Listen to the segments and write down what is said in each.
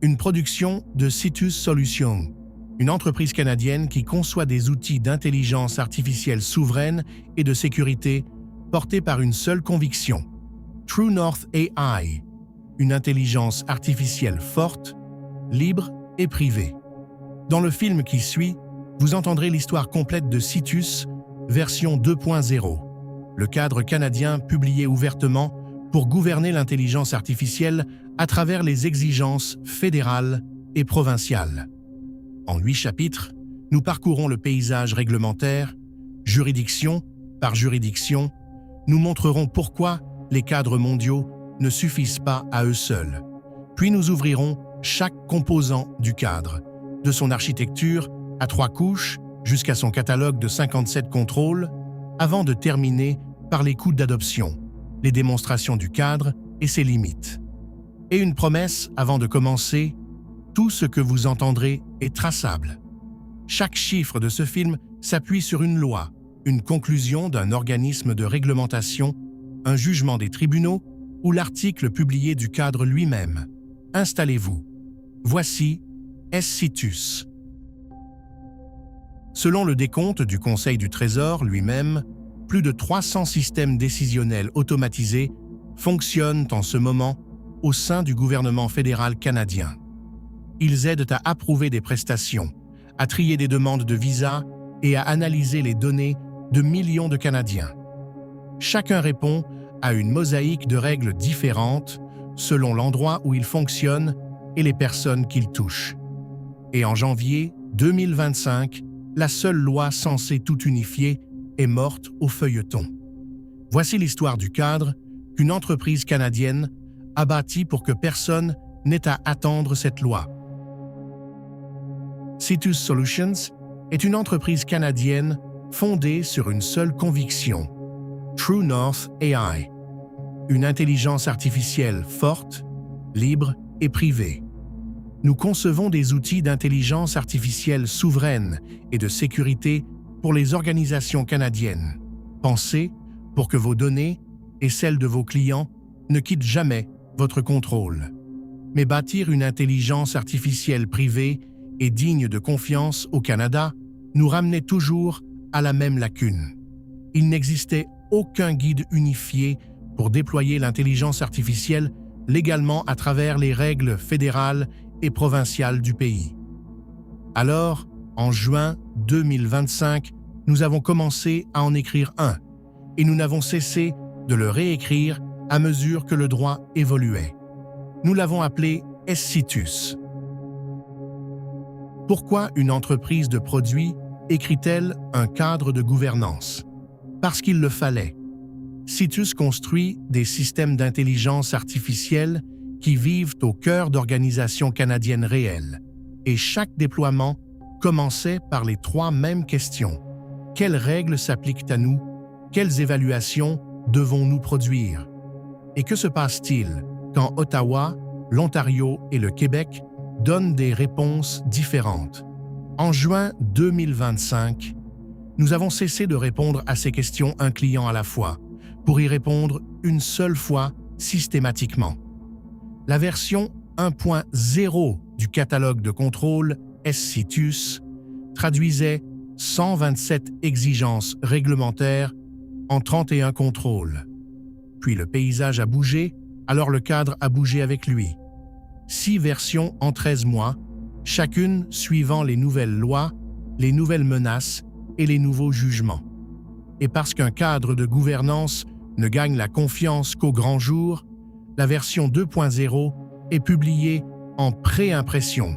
Une production de Citus Solutions, une entreprise canadienne qui conçoit des outils d'intelligence artificielle souveraine et de sécurité portés par une seule conviction: True North AI, une intelligence artificielle forte, libre et privée. Dans le film qui suit, vous entendrez l'histoire complète de Citus, version 2.0, le cadre canadien publié ouvertement pour gouverner l'intelligence artificielle à travers les exigences fédérales et provinciales. En 8 chapitres, nous parcourons le paysage réglementaire, juridiction par juridiction. Nous montrerons pourquoi les cadres mondiaux ne suffisent pas à eux seuls. Puis nous ouvrirons chaque composant du cadre, de son architecture à 3 couches jusqu'à son catalogue de 57 contrôles, avant de terminer par les coûts d'adoption, les démonstrations du cadre et ses limites. Et une promesse avant de commencer: tout ce que vous entendrez est traçable. Chaque chiffre de ce film s'appuie sur une loi, une conclusion d'un organisme de réglementation, un jugement des tribunaux ou l'article publié du cadre lui-même. Installez-vous. Voici Citus. Selon le décompte du Conseil du Trésor lui-même, plus de 300 systèmes décisionnels automatisés fonctionnent en ce moment au sein du gouvernement fédéral canadien. Ils aident à approuver des prestations, à trier des demandes de visa et à analyser les données de millions de Canadiens. Chacun répond à une mosaïque de règles différentes selon l'endroit où il fonctionne et les personnes qu'il touche. Et en janvier 2025, la seule loi censée tout unifier est morte au feuilleton. Voici l'histoire du cadre qu'une entreprise canadienne a bâti pour que personne n'ait à attendre cette loi. Citus Solutions est une entreprise canadienne fondée sur une seule conviction: True North AI, une intelligence artificielle forte, libre et privée. Nous concevons des outils d'intelligence artificielle souveraine et de sécurité pour les organisations canadiennes, pensés pour que vos données et celles de vos clients ne quittent jamais votre contrôle. Mais bâtir une intelligence artificielle privée et digne de confiance au Canada nous ramenait toujours à la même lacune. Il n'existait aucun guide unifié pour déployer l'intelligence artificielle légalement à travers les règles fédérales et provinciales du pays. Alors, en juin 2025, nous avons commencé à en écrire un, et nous n'avons cessé de le réécrire à mesure que le droit évoluait. Nous l'avons appelé Citus. Pourquoi une entreprise de produits écrit-elle un cadre de gouvernance? Parce qu'il le fallait. Citus construit des systèmes d'intelligence artificielle qui vivent au cœur d'organisations canadiennes réelles. Et chaque déploiement commençait par les 3 mêmes questions. Quelles règles s'appliquent à nous? Quelles évaluations devons-nous produire? Et que se passe-t-il quand Ottawa, l'Ontario et le Québec donnent des réponses différentes? En juin 2025, nous avons cessé de répondre à ces questions un client à la fois, pour y répondre une seule fois systématiquement. La version 1.0 du catalogue de contrôle Citus traduisait 127 exigences réglementaires en 31 contrôles. Puis le paysage a bougé, alors le cadre a bougé avec lui. 6 versions en 13 mois, chacune suivant les nouvelles lois, les nouvelles menaces et les nouveaux jugements. Et parce qu'un cadre de gouvernance ne gagne la confiance qu'au grand jour, la version 2.0 est publiée en pré-impression,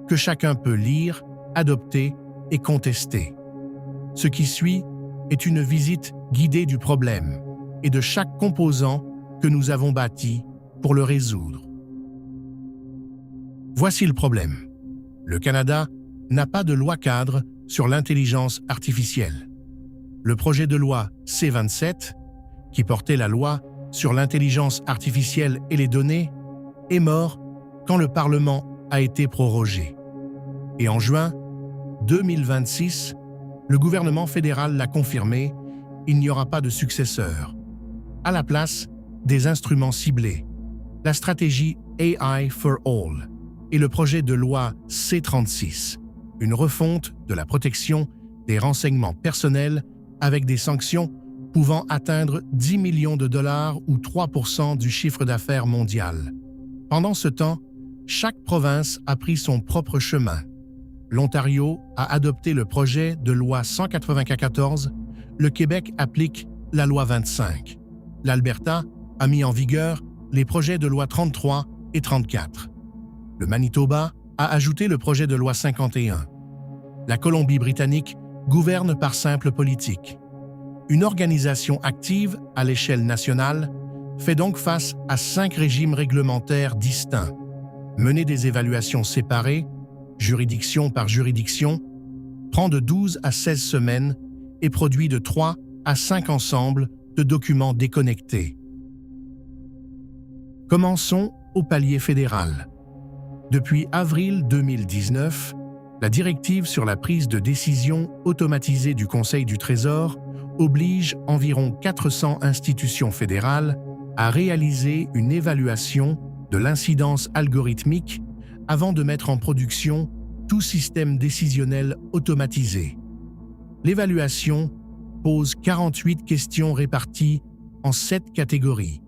que chacun peut lire, adopter et contester. Ce qui suit est une visite guidée du problème et de chaque composant que nous avons bâti pour le résoudre. Voici le problème. Le Canada n'a pas de loi cadre sur l'intelligence artificielle. Le projet de loi C-27, qui portait la loi sur l'intelligence artificielle et les données, est mort quand le Parlement a été prorogé. Et en juin 2026, le gouvernement fédéral l'a confirmé, il n'y aura pas de successeur. À la place, des instruments ciblés. La stratégie AI for All, et le projet de loi C-36, une refonte de la protection des renseignements personnels avec des sanctions pouvant atteindre 10 millions de dollars ou 3% du chiffre d'affaires mondial. Pendant ce temps, chaque province a pris son propre chemin. L'Ontario a adopté le projet de loi 194, le Québec applique la loi 25. L'Alberta a mis en vigueur les projets de loi 33 et 34. Le Manitoba a ajouté le projet de loi 51. La Colombie-Britannique gouverne par simple politique. Une organisation active à l'échelle nationale fait donc face à 5 régimes réglementaires distincts. Mener des évaluations séparées, juridiction par juridiction, prend de 12 à 16 semaines et produit de 3 à 5 ensembles de documents déconnectés. Commençons au palier fédéral. Depuis avril 2019, la directive sur la prise de décision automatisée du Conseil du Trésor oblige environ 400 institutions fédérales à réaliser une évaluation de l'incidence algorithmique avant de mettre en production tout système décisionnel automatisé. L'évaluation pose 48 questions réparties en 7 catégories,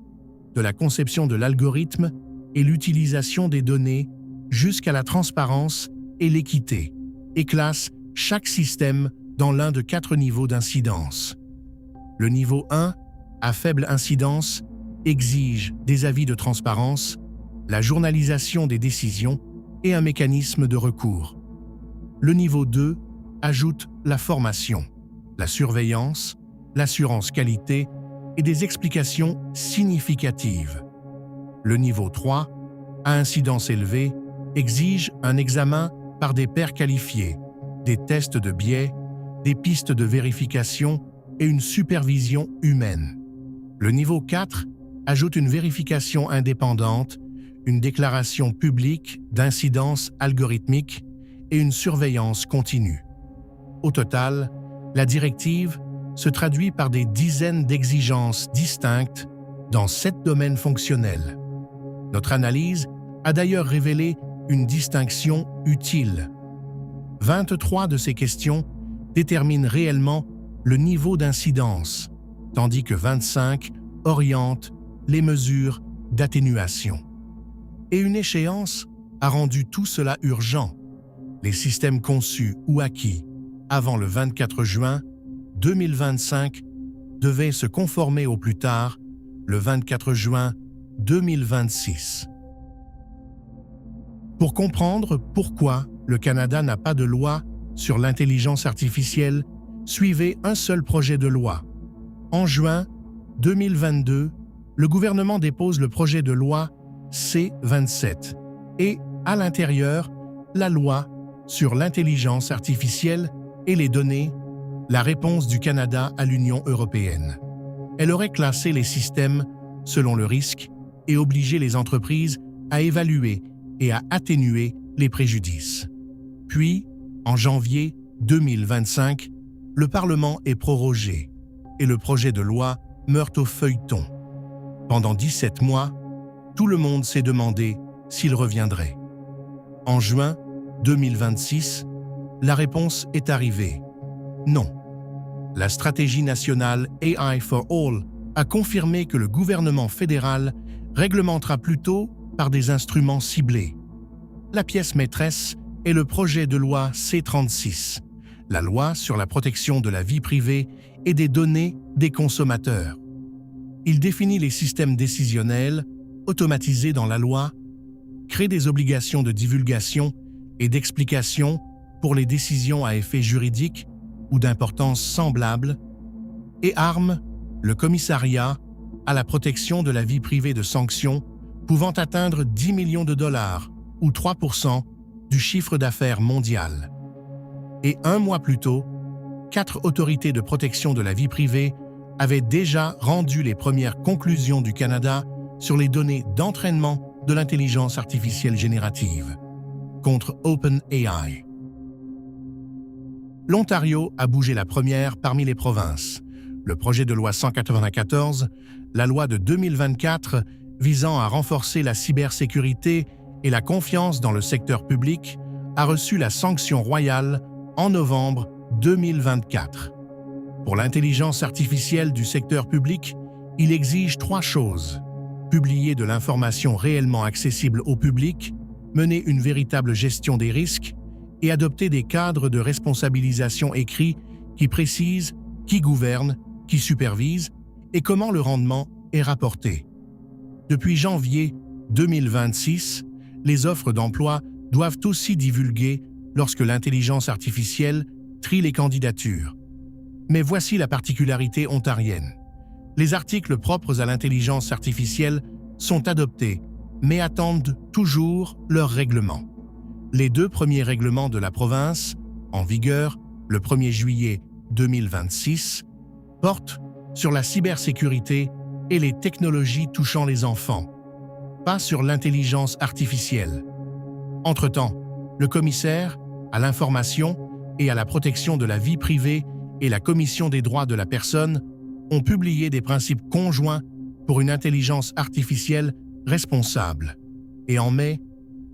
de la conception de l'algorithme et l'utilisation des données jusqu'à la transparence et l'équité, et classe chaque système dans l'un de 4 niveaux d'incidence. Le niveau 1, à faible incidence, exige des avis de transparence, la journalisation des décisions et un mécanisme de recours. Le niveau 2 ajoute la formation, la surveillance, l'assurance qualité et des explications significatives. Le niveau 3, à incidence élevée, exige un examen par des pairs qualifiés, des tests de biais, des pistes de vérification et une supervision humaine. Le niveau 4 ajoute une vérification indépendante, une déclaration publique d'incidence algorithmique et une surveillance continue. Au total, la directive se traduit par des dizaines d'exigences distinctes dans 7 domaines fonctionnels. Notre analyse a d'ailleurs révélé une distinction utile. 23 de ces questions déterminent réellement le niveau d'incidence, tandis que 25 orientent les mesures d'atténuation. Et une échéance a rendu tout cela urgent. Les systèmes conçus ou acquis avant le 24 juin 2025 devaient se conformer au plus tard le 24 juin 2026. Pour comprendre pourquoi le Canada n'a pas de loi sur l'intelligence artificielle, suivez un seul projet de loi. En juin 2022, le gouvernement dépose le projet de loi C-27 et, à l'intérieur, la loi sur l'intelligence artificielle et les données, la réponse du Canada à l'Union européenne. Elle aurait classé les systèmes selon le risque et obligé les entreprises à évaluer et à atténuer les préjudices. Puis, en janvier 2025, le Parlement est prorogé et le projet de loi meurt au feuilleton. Pendant 17 mois, tout le monde s'est demandé s'il reviendrait. En juin 2026, la réponse est arrivée. Non. La stratégie nationale AI for All a confirmé que le gouvernement fédéral réglementera plutôt par des instruments ciblés. La pièce maîtresse est le projet de loi C-36, la loi sur la protection de la vie privée et des données des consommateurs. Il définit les systèmes décisionnels automatisés dans la loi, crée des obligations de divulgation et d'explication pour les décisions à effet juridique ou d'importance semblable, et arme le commissariat à la protection de la vie privée de sanctions pouvant atteindre 10 millions de dollars ou 3% du chiffre d'affaires mondial. Et un mois plus tôt, 4 autorités de protection de la vie privée avaient déjà rendu les premières conclusions du Canada sur les données d'entraînement de l'intelligence artificielle générative contre OpenAI. L'Ontario a bougé la première parmi les provinces. Le projet de loi 194, la loi de 2024 visant à renforcer la cybersécurité et la confiance dans le secteur public a reçu la sanction royale en novembre 2024. Pour l'intelligence artificielle du secteur public, il exige 3 choses: publier de l'information réellement accessible au public, mener une véritable gestion des risques et adopter des cadres de responsabilisation écrits qui précisent qui gouverne, qui supervise et comment le rendement est rapporté. Depuis janvier 2026, les offres d'emploi doivent aussi divulguer lorsque l'intelligence artificielle trie les candidatures. Mais voici la particularité ontarienne. Les articles propres à l'intelligence artificielle sont adoptés, mais attendent toujours leur règlement. Les 2 premiers règlements de la province, en vigueur le 1er juillet 2026, portent sur la cybersécurité et les technologies touchant les enfants, pas sur l'intelligence artificielle. Entre-temps, le commissaire à l'information et à la protection de la vie privée et la Commission des droits de la personne ont publié des principes conjoints pour une intelligence artificielle responsable. Et en mai,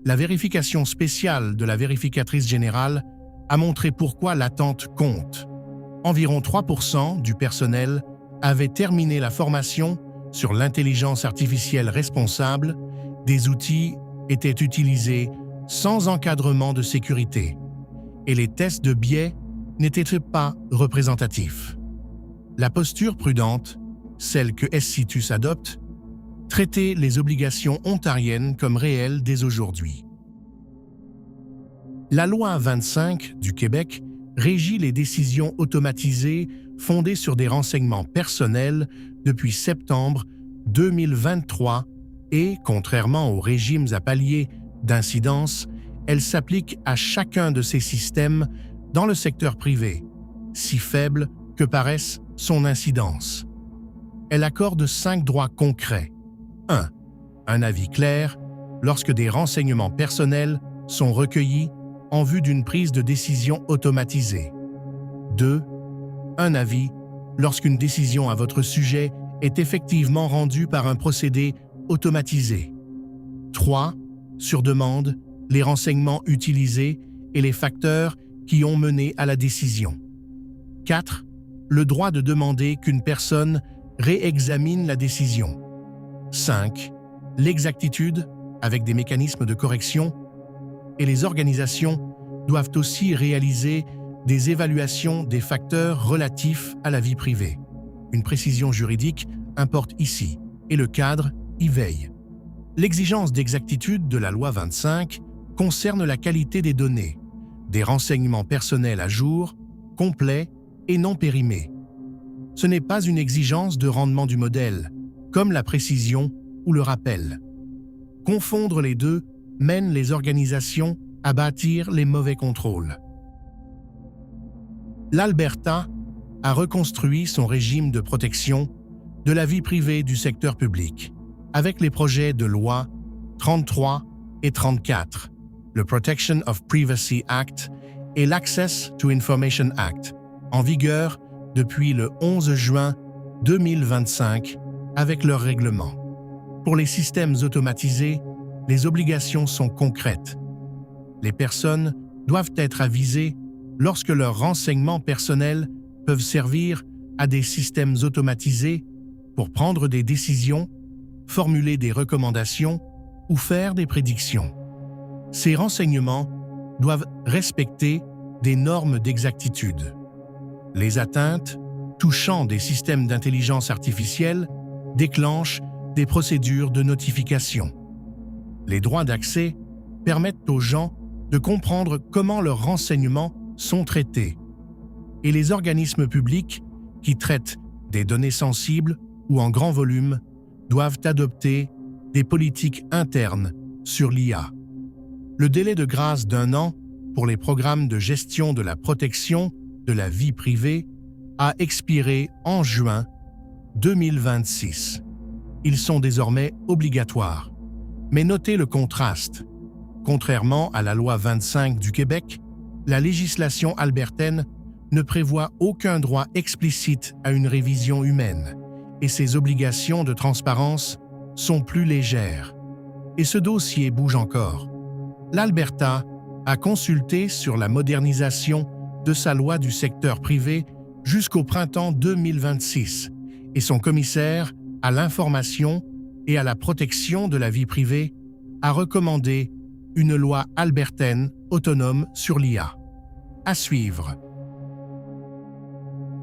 la vérification spéciale de la vérificatrice générale a montré pourquoi l'attente compte. Environ 3% du personnel avait terminé la formation sur l'intelligence artificielle responsable. Des outils étaient utilisés sans encadrement de sécurité et les tests de biais n'étaient pas représentatifs. La posture prudente, celle que SCITUS adopte, traitait les obligations ontariennes comme réelles dès aujourd'hui. La loi 25 du Québec régit les décisions automatisées fondées sur des renseignements personnels depuis septembre 2023 et, contrairement aux régimes à palier d'incidence, elle s'applique à chacun de ces systèmes dans le secteur privé, si faible que paraisse son incidence. Elle accorde 5 droits concrets. 1. Un avis clair lorsque des renseignements personnels sont recueillis en vue d'une prise de décision automatisée. 2. Un avis lorsqu'une décision à votre sujet est effectivement rendue par un procédé automatisé. 3. Sur demande, les renseignements utilisés et les facteurs qui ont mené à la décision. 4. Le droit de demander qu'une personne réexamine la décision. 5. L'exactitude, avec des mécanismes de correction, et les organisations doivent aussi réaliser des évaluations des facteurs relatifs à la vie privée. Une précision juridique importe ici, et le cadre y veille. L'exigence d'exactitude de la loi 25 concerne la qualité des données, des renseignements personnels à jour, complets et non périmés. Ce n'est pas une exigence de rendement du modèle, comme la précision ou le rappel. Confondre les deux mène les organisations à bâtir les mauvais contrôles. L'Alberta a reconstruit son régime de protection de la vie privée du secteur public avec les projets de loi 33 et 34, le Protection of Privacy Act et l'Access to Information Act, en vigueur depuis le 11 juin 2025 avec leur règlement. Pour les systèmes automatisés, les obligations sont concrètes. Les personnes doivent être avisées lorsque leurs renseignements personnels peuvent servir à des systèmes automatisés pour prendre des décisions, formuler des recommandations ou faire des prédictions. Ces renseignements doivent respecter des normes d'exactitude. Les atteintes touchant des systèmes d'intelligence artificielle déclenchent des procédures de notification. Les droits d'accès permettent aux gens de comprendre comment leurs renseignements sont traités. Et les organismes publics qui traitent des données sensibles ou en grand volume doivent adopter des politiques internes sur l'IA. Le délai de grâce d'1 an pour les programmes de gestion de la protection de la vie privée a expiré en juin 2026. Ils sont désormais obligatoires. Mais notez le contraste. Contrairement à la loi 25 du Québec, la législation albertaine ne prévoit aucun droit explicite à une révision humaine et ses obligations de transparence sont plus légères. Et ce dossier bouge encore. L'Alberta a consulté sur la modernisation de sa loi du secteur privé jusqu'au printemps 2026 et son commissaire à l'information et à la protection de la vie privée a recommandé une loi albertaine autonome sur l'IA. À suivre.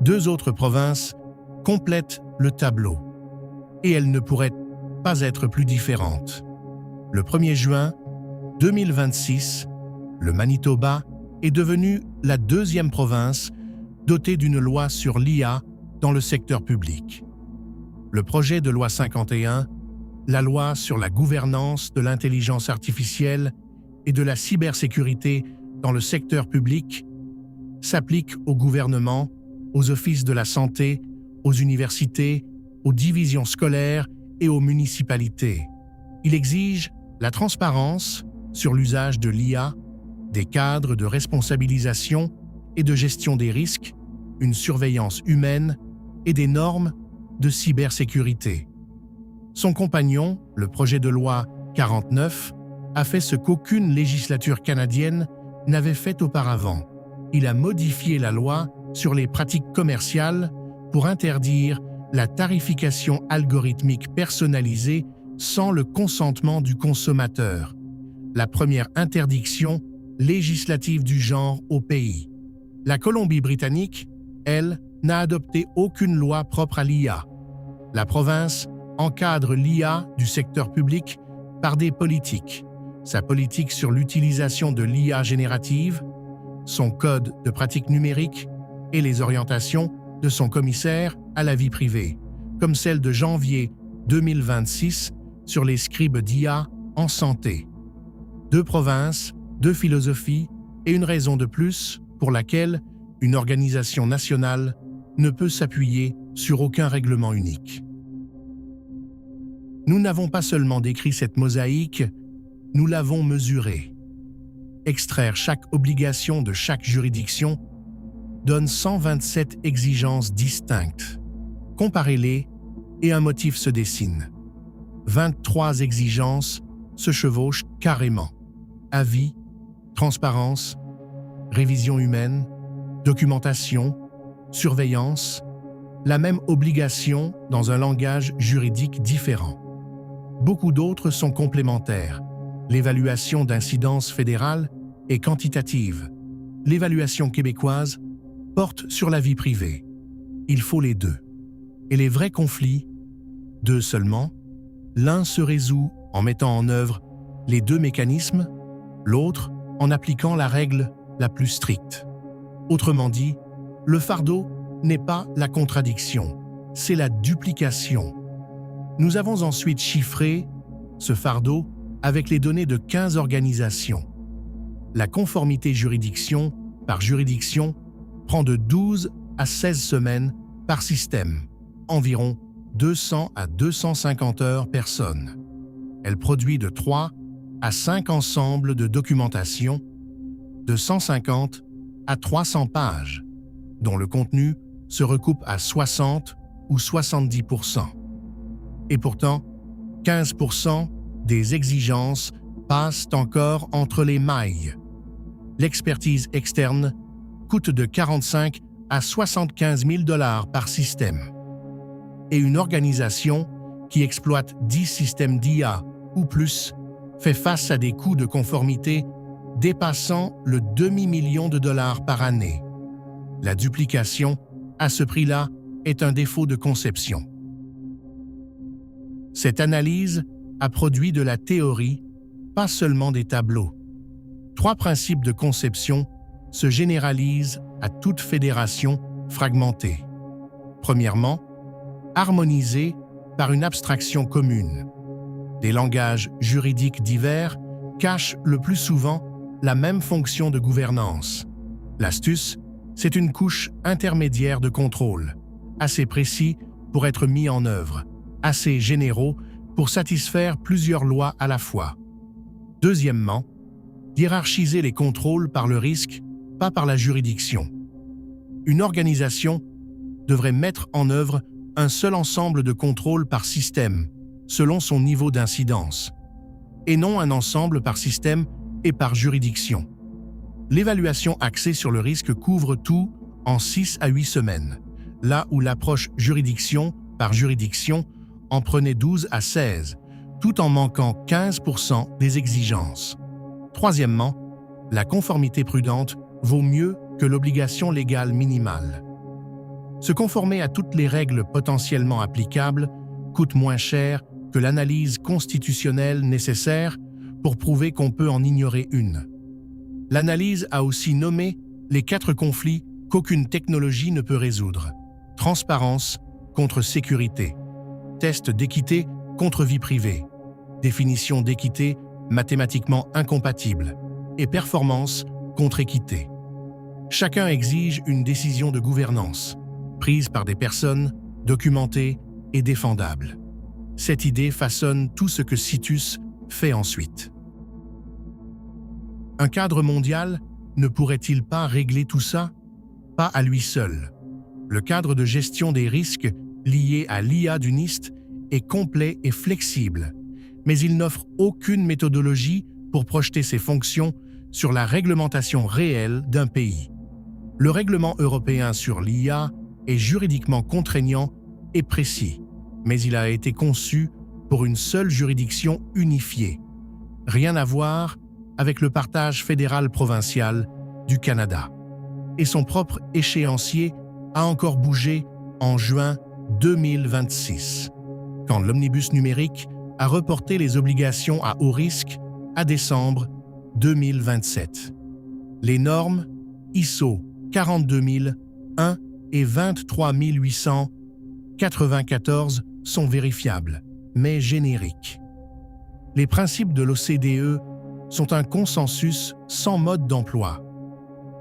2 autres provinces complètent le tableau, et elles ne pourraient pas être plus différentes. Le 1er juin 2026, le Manitoba est devenu la 2e province dotée d'une loi sur l'IA dans le secteur public. Le projet de loi 51, la loi sur la gouvernance de l'intelligence artificielle et de la cybersécurité dans le secteur public, s'applique au gouvernement, aux offices de la santé, aux universités, aux divisions scolaires et aux municipalités. Il exige la transparence sur l'usage de l'IA, des cadres de responsabilisation et de gestion des risques, une surveillance humaine et des normes de cybersécurité. Son compagnon, le projet de loi 49, a fait ce qu'aucune législature canadienne n'avait fait auparavant. Il a modifié la loi sur les pratiques commerciales pour interdire la tarification algorithmique personnalisée sans le consentement du consommateur, la première interdiction législative du genre au pays. La Colombie-Britannique, elle, n'a adopté aucune loi propre à l'IA. La province encadre l'IA du secteur public par des politiques. Sa politique sur l'utilisation de l'IA générative, son code de pratique numérique et les orientations de son commissaire à la vie privée, comme celle de janvier 2026 sur les scribes d'IA en santé. 2 provinces, 2 philosophies et une raison de plus pour laquelle une organisation nationale ne peut s'appuyer sur aucun règlement unique. Nous n'avons pas seulement décrit cette mosaïque, nous l'avons mesurée. Extraire chaque obligation de chaque juridiction donne 127 exigences distinctes. Comparez-les et un motif se dessine. 23 exigences se chevauchent carrément. Avis, transparence, révision humaine, documentation, surveillance, la même obligation dans un langage juridique différent. Beaucoup d'autres sont complémentaires. L'évaluation d'incidence fédérale est quantitative. L'évaluation québécoise porte sur la vie privée. Il faut les 2. Et les vrais conflits, 2 seulement, l'un se résout en mettant en œuvre les 2 mécanismes, l'autre en appliquant la règle la plus stricte. Autrement dit, le fardeau n'est pas la contradiction, c'est la duplication. Nous avons ensuite chiffré ce fardeau avec les données de 15 organisations. La conformité juridiction par juridiction prend de 12 à 16 semaines par système, environ 200 à 250 heures personne. Elle produit de 3 à 5 ensembles de documentation de 150 à 300 pages, dont le contenu se recoupe à 60 ou 70%. Et pourtant, 15% des exigences passent encore entre les mailles. L'expertise externe coûte de 45 à 75 000 $ par système. Et une organisation qui exploite 10 systèmes d'IA ou plus fait face à des coûts de conformité dépassant le demi-million de dollars par année. La duplication, à ce prix-là, est un défaut de conception. Cette analyse a produit de la théorie, pas seulement des tableaux. 3 principes de conception se généralisent à toute fédération fragmentée. Premièrement, harmoniser par une abstraction commune. Des langages juridiques divers cachent le plus souvent la même fonction de gouvernance. L'astuce, c'est une couche intermédiaire de contrôle, assez précis pour être mis en œuvre, assez généraux pour satisfaire plusieurs lois à la fois. Deuxièmement, hiérarchiser les contrôles par le risque, pas par la juridiction. Une organisation devrait mettre en œuvre un seul ensemble de contrôles par système, selon son niveau d'incidence. et non un ensemble par système et par juridiction. L'évaluation axée sur le risque couvre tout en 6 à 8 semaines, là où l'approche juridiction par juridiction en prenait 12 à 16, tout en manquant 15% des exigences. Troisièmement, la conformité prudente vaut mieux que l'obligation légale minimale. Se conformer à toutes les règles potentiellement applicables coûte moins cher que l'analyse constitutionnelle nécessaire pour prouver qu'on peut en ignorer une. L'analyse a aussi nommé les 4 conflits qu'aucune technologie ne peut résoudre. Transparence contre sécurité, test d'équité contre vie privée, définition d'équité mathématiquement incompatible et performance contre équité. Chacun exige une décision de gouvernance, prise par des personnes, documentée et défendable. Cette idée façonne tout ce que Citus fait ensuite. Un cadre mondial ne pourrait-il pas régler tout ça? Pas à lui seul. Le cadre de gestion des risques liés à l'IA du NIST est complet et flexible, mais il n'offre aucune méthodologie pour projeter ses fonctions sur la réglementation réelle d'un pays. Le règlement européen sur l'IA est juridiquement contraignant et précis, mais il a été conçu pour une seule juridiction unifiée. Rien à voir avec le partage fédéral-provincial du Canada. Et son propre échéancier a encore bougé en juin 2026, quand l'omnibus numérique a reporté les obligations à haut risque à décembre 2027. Les normes ISO 42001 et 23894 sont vérifiables, mais génériques. Les principes de l'OCDE sont un consensus sans mode d'emploi.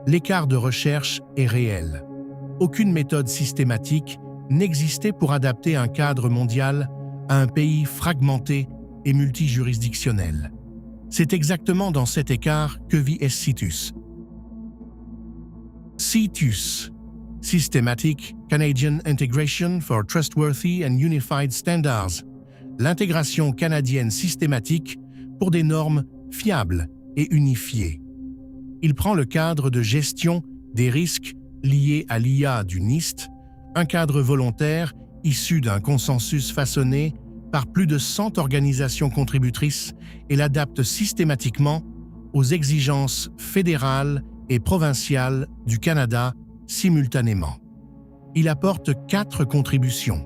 L'écart de recherche est réel. Aucune méthode systématique n'existait pour adapter un cadre mondial à un pays fragmenté et multijuridictionnel. C'est exactement dans cet écart que vit Citus. CITUS, Systematic Canadian Integration for Trustworthy and Unified Standards, l'intégration canadienne systématique pour des normes fiables et unifiées. Il prend le cadre de gestion des risques liés à l'IA du NIST, un cadre volontaire issu d'un consensus façonné par plus de 100 organisations contributrices et l'adapte systématiquement aux exigences fédérales et provinciales du Canada simultanément. Il apporte 4 contributions.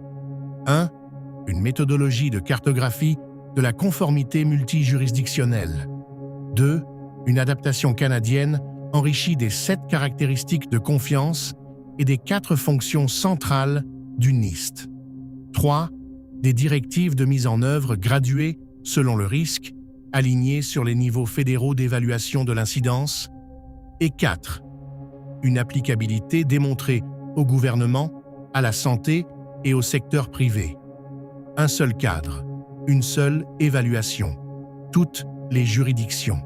1. Une méthodologie de cartographie de la conformité multijuridictionnelle. 2. Une adaptation canadienne enrichie des 7 caractéristiques de confiance et des 4 fonctions centrales du NIST. 3. Des directives de mise en œuvre graduées selon le risque, alignées sur les niveaux fédéraux d'évaluation de l'incidence. Et 4. Une applicabilité démontrée au gouvernement, à la santé et au secteur privé. Un seul cadre, une seule évaluation, toutes les juridictions.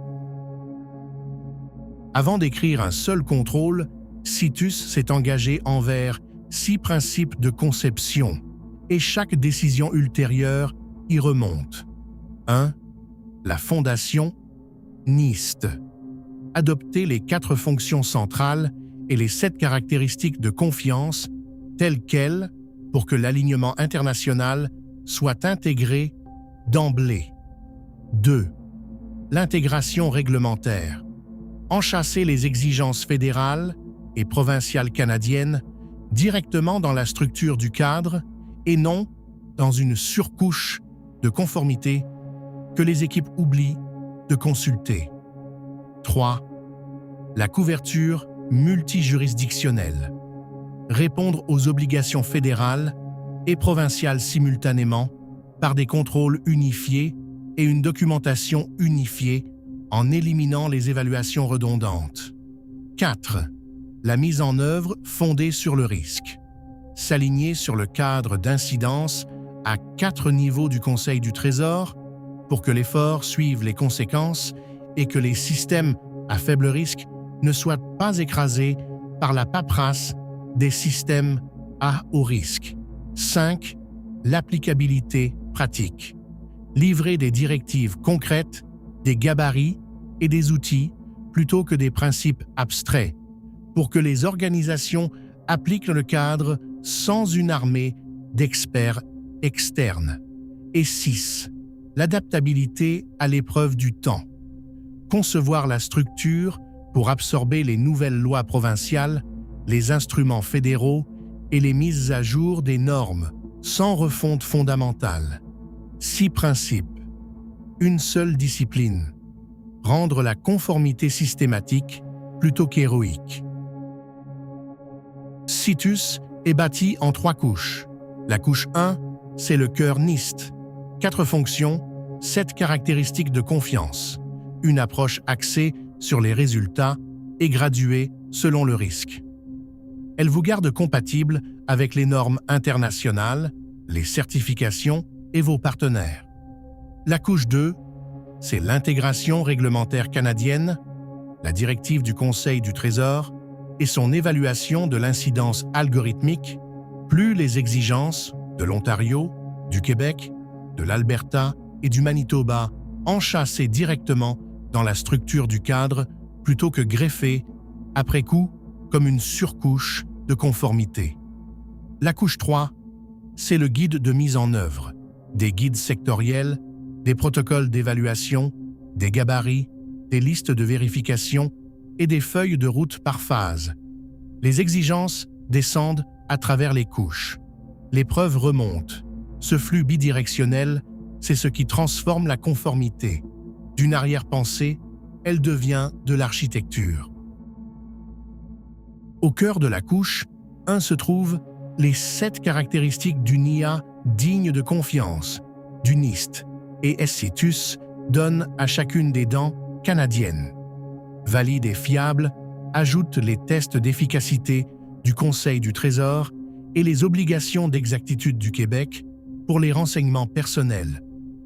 Avant d'écrire un seul contrôle, Citus s'est engagé envers 6 principes de conception, et chaque décision ultérieure y remonte. 1. La fondation NIST. Adopter les 4 fonctions centrales et les 7 caractéristiques de confiance telles quelles pour que l'alignement international soit intégré d'emblée. 2. L'intégration réglementaire. Enchasser les exigences fédérales et provinciales canadiennes directement dans la structure du cadre et non dans une surcouche de conformité que les équipes oublient de consulter. 3. La couverture multijuridictionnelle. Répondre aux obligations fédérales et provinciales simultanément par des contrôles unifiés et une documentation unifiée en éliminant les évaluations redondantes. 4. La mise en œuvre fondée sur le risque. S'aligner sur le cadre d'incidence à 4 niveaux du Conseil du Trésor pour que l'effort suive les conséquences et que les systèmes à faible risque ne soient pas écrasés par la paperasse des systèmes à haut risque. 5. L'applicabilité pratique. livrer des directives concrètes, des gabarits et des outils plutôt que des principes abstraits, pour que les organisations appliquent le cadre sans une armée d'experts externes. Et 6. L'adaptabilité à l'épreuve du temps. Concevoir la structure pour absorber les nouvelles lois provinciales, les instruments fédéraux et les mises à jour des normes, sans refonte fondamentale. 6 principes. Une seule discipline. Rendre la conformité systématique plutôt qu'héroïque. Citus est bâti en 3 couches. La couche 1, c'est le cœur NIST. 4 fonctions, 7 caractéristiques de confiance. Une approche axée sur les résultats et graduée selon le risque. Elle vous garde compatible avec les normes internationales, les certifications et vos partenaires. La couche 2, c'est l'intégration réglementaire canadienne, la directive du Conseil du Trésor et son évaluation de l'incidence algorithmique, plus les exigences de l'Ontario, du Québec, de l'Alberta et du Manitoba enchâssées directement dans la structure du cadre plutôt que greffées, après coup, comme une surcouche de conformité. La couche 3, c'est le guide de mise en œuvre, des guides sectoriels, des protocoles d'évaluation, des gabarits, des listes de vérification et des feuilles de route par phase. Les exigences descendent à travers les couches. Les preuves remontent. Ce flux bidirectionnel, c'est ce qui transforme la conformité. D'une arrière-pensée, elle devient de l'architecture. Au cœur de la couche 1 se trouvent les 7 caractéristiques d'une IA digne de confiance, du NIST, et SCITUS donne à chacune des dents canadiennes. Valide et fiable, ajoute les tests d'efficacité du Conseil du Trésor et les obligations d'exactitude du Québec pour les renseignements personnels.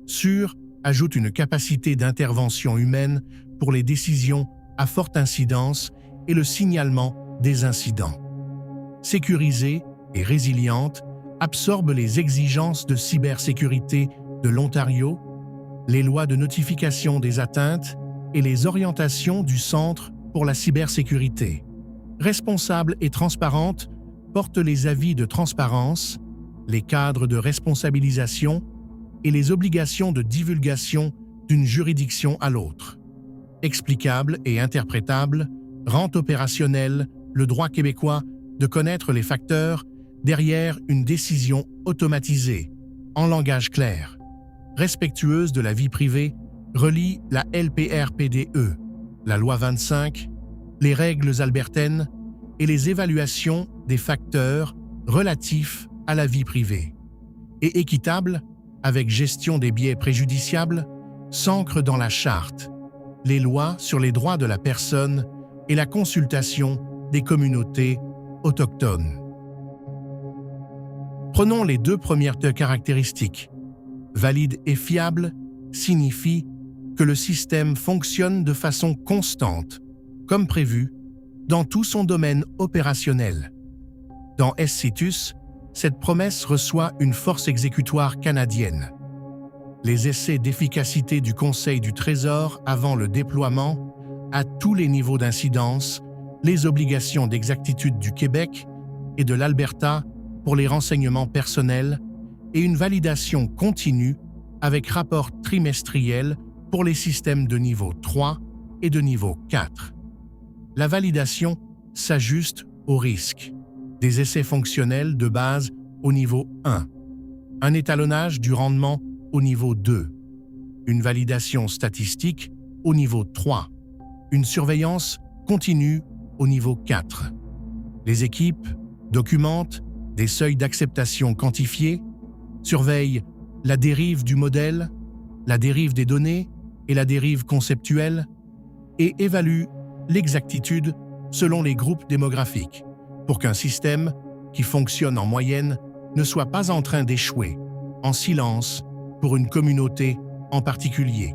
Sûr ajoute une capacité d'intervention humaine pour les décisions à forte incidence et le signalement des incidents. Sécurisée et résiliente, absorbe les exigences de cybersécurité de l'Ontario, les lois de notification des atteintes et les orientations du Centre pour la cybersécurité. Responsable et transparente, porte les avis de transparence, les cadres de responsabilisation et les obligations de divulgation d'une juridiction à l'autre. Explicable et interprétable, rend opérationnel le droit québécois de connaître les facteurs derrière une décision automatisée, en langage clair. Respectueuse de la vie privée, relie la LPRPDE, la loi 25, les règles albertaines et les évaluations des facteurs relatifs à la vie privée. Et équitable, avec gestion des biais préjudiciables, s'ancre dans la charte, les lois sur les droits de la personne et la consultation des communautés autochtones. Prenons les 2 premières caractéristiques. Valide et fiable signifie que le système fonctionne de façon constante, comme prévu, dans tout son domaine opérationnel. Dans SCITUS, cette promesse reçoit une force exécutoire canadienne. Les essais d'efficacité du Conseil du Trésor avant le déploiement, à tous les niveaux d'incidence, les obligations d'exactitude du Québec et de l'Alberta pour les renseignements personnels et une validation continue avec rapport trimestriel pour les systèmes de niveau 3 et de niveau 4. La validation s'ajuste au risque. Des essais fonctionnels de base au niveau 1, un étalonnage du rendement au niveau 2, une validation statistique au niveau 3, une surveillance continue au niveau 4. Les équipes documentent des seuils d'acceptation quantifiés, surveillent la dérive du modèle, la dérive des données et la dérive conceptuelle, et évaluent l'exactitude selon les groupes démographiques, pour qu'un système qui fonctionne en moyenne ne soit pas en train d'échouer, en silence, pour une communauté en particulier.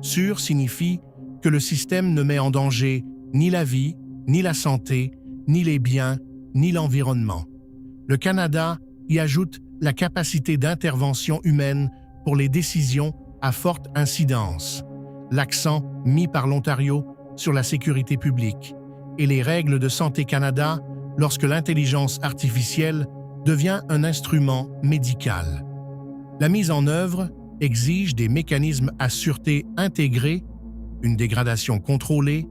Sûr signifie que le système ne met en danger ni la vie, ni la santé, ni les biens, ni l'environnement. Le Canada y ajoute la capacité d'intervention humaine pour les décisions à forte incidence, l'accent mis par l'Ontario sur la sécurité publique et les règles de Santé Canada lorsque l'intelligence artificielle devient un instrument médical. La mise en œuvre exige des mécanismes à sûreté intégrés, une dégradation contrôlée,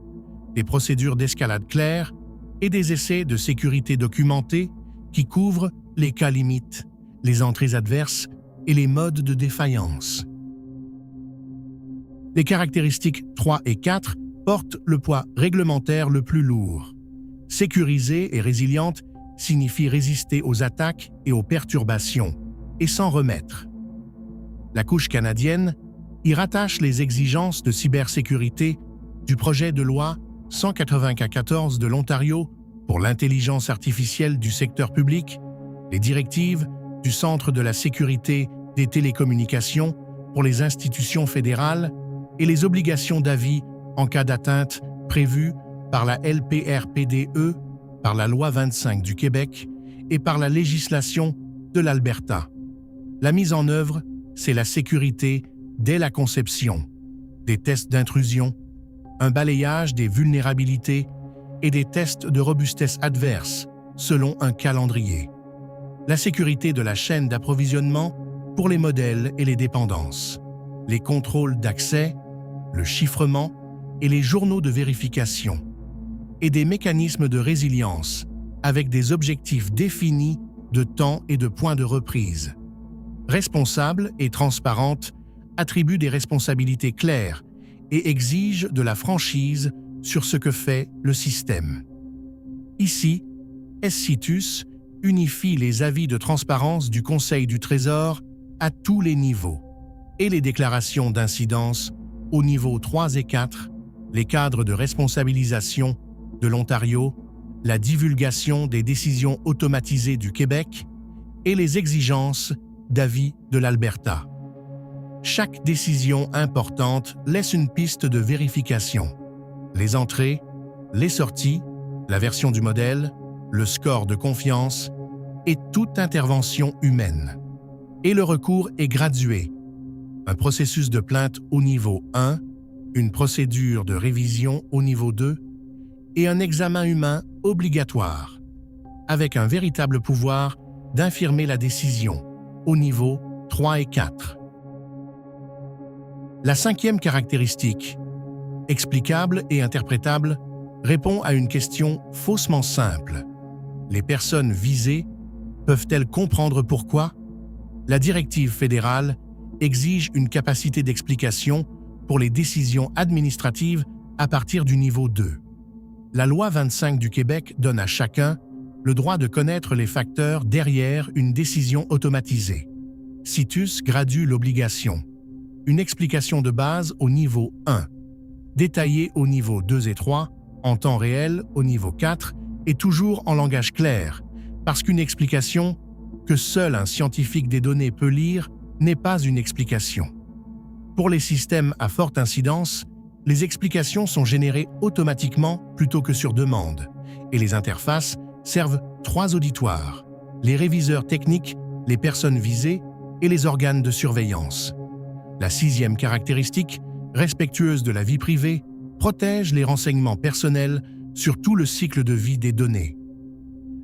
des procédures d'escalade claires et des essais de sécurité documentés qui couvrent les cas limites, les entrées adverses et les modes de défaillance. Les caractéristiques 3 et 4 portent le poids réglementaire le plus lourd. Sécurisée et résiliente signifie résister aux attaques et aux perturbations, et s'en remettre. La couche canadienne y rattache les exigences de cybersécurité du projet de loi 194 de l'Ontario pour l'intelligence artificielle du secteur public, les directives du Centre de la sécurité des télécommunications pour les institutions fédérales et les obligations d'avis en cas d'atteinte prévues par la LPRPDE, par la Loi 25 du Québec et par la législation de l'Alberta. La mise en œuvre, c'est la sécurité dès la conception, des tests d'intrusion, un balayage des vulnérabilités et des tests de robustesse adverse selon un calendrier. La sécurité de la chaîne d'approvisionnement pour les modèles et les dépendances, les contrôles d'accès, le chiffrement et les journaux de vérification, et des mécanismes de résilience avec des objectifs définis de temps et de points de reprise. Responsable et transparente, attribue des responsabilités claires et exige de la franchise sur ce que fait le système. Ici, SCITUS unifie les avis de transparence du Conseil du Trésor à tous les niveaux et les déclarations d'incidence au niveau 3 et 4, les cadres de responsabilisation de l'Ontario, la divulgation des décisions automatisées du Québec et les exigences d'avis de l'Alberta. Chaque décision importante laisse une piste de vérification. Les entrées, les sorties, la version du modèle, le score de confiance et toute intervention humaine. Et le recours est gradué. Un processus de plainte au niveau 1, une procédure de révision au niveau 2 et un examen humain obligatoire, avec un véritable pouvoir d'infirmer la décision au niveau 3 et 4. La cinquième caractéristique, explicable et interprétable, répond à une question faussement simple. Les personnes visées peuvent-elles comprendre pourquoi? La directive fédérale exige une capacité d'explication pour les décisions administratives à partir du niveau 2. La Loi 25 du Québec donne à chacun le droit de connaître les facteurs derrière une décision automatisée. CITUS gradue l'obligation. Une explication de base au niveau 1, détaillée au niveau 2 et 3, en temps réel au niveau 4 et toujours en langage clair, parce qu'une explication que seul un scientifique des données peut lire n'est pas une explication. Pour les systèmes à forte incidence, les explications sont générées automatiquement plutôt que sur demande, et les interfaces servent 3 auditoires, les réviseurs techniques, les personnes visées et les organes de surveillance. La 6e caractéristique, respectueuse de la vie privée, protège les renseignements personnels sur tout le cycle de vie des données.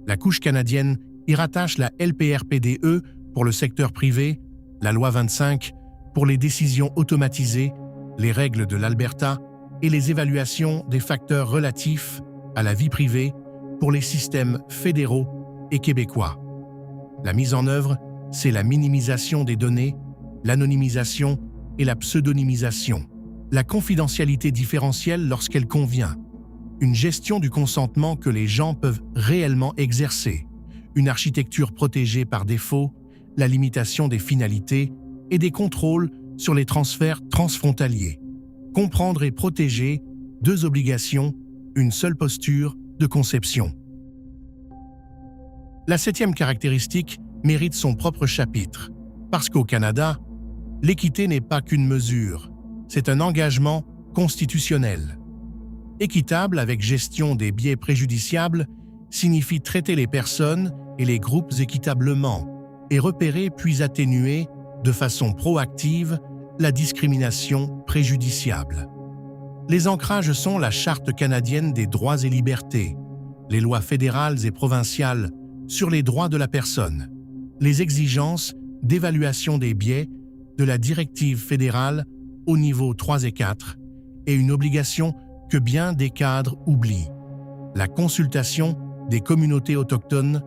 La couche canadienne y rattache la LPRPDE pour le secteur privé, la Loi 25 pour les décisions automatisées, les règles de l'Alberta et les évaluations des facteurs relatifs à la vie privée pour les systèmes fédéraux et québécois. La mise en œuvre, c'est la minimisation des données, l'anonymisation et la pseudonymisation, la confidentialité différentielle lorsqu'elle convient, une gestion du consentement que les gens peuvent réellement exercer, une architecture protégée par défaut, la limitation des finalités et des contrôles sur les transferts transfrontaliers. Comprendre et protéger, 2 obligations, une seule posture de conception. La 7e caractéristique mérite son propre chapitre, parce qu'au Canada, l'équité n'est pas qu'une mesure, c'est un engagement constitutionnel. Équitable avec gestion des biais préjudiciables signifie traiter les personnes et les groupes équitablement et repérer puis atténuer de façon proactive la discrimination préjudiciable. Les ancrages sont la Charte canadienne des droits et libertés, les lois fédérales et provinciales sur les droits de la personne, les exigences d'évaluation des biais de la directive fédérale au niveau 3 et 4 et une obligation que bien des cadres oublient, la consultation des communautés autochtones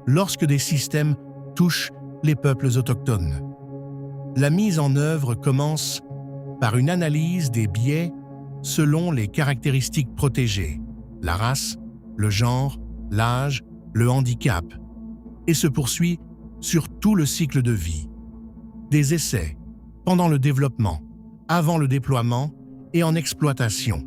lorsque des systèmes touchent les peuples autochtones. La mise en œuvre commence par une analyse des biais selon les caractéristiques protégées, la race, le genre, l'âge, le handicap, et se poursuit sur tout le cycle de vie. Des essais, pendant le développement, avant le déploiement et en exploitation.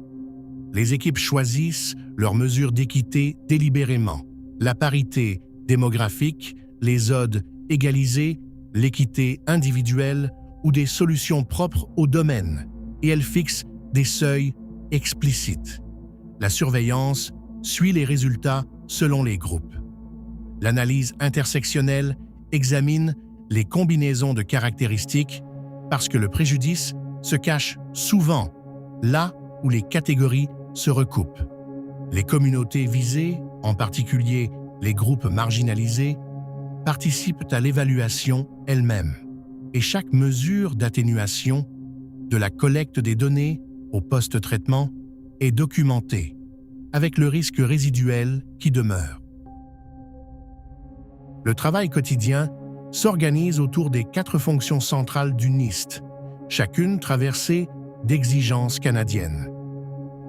Les équipes choisissent leurs mesures d'équité délibérément, la parité démographique, les odes égalisées, l'équité individuelle ou des solutions propres au domaine, et elles fixent des seuils explicites. La surveillance suit les résultats selon les groupes. L'analyse intersectionnelle examine les combinaisons de caractéristiques parce que le préjudice se cache souvent là où les catégories se recoupent. Les communautés visées, en particulier les groupes marginalisés, participent à l'évaluation elle-même. Et chaque mesure d'atténuation, de la collecte des données au post-traitement, est documentée, avec le risque résiduel qui demeure. Le travail quotidien s'organise autour des 4 fonctions centrales du NIST, chacune traversée d'exigences canadiennes.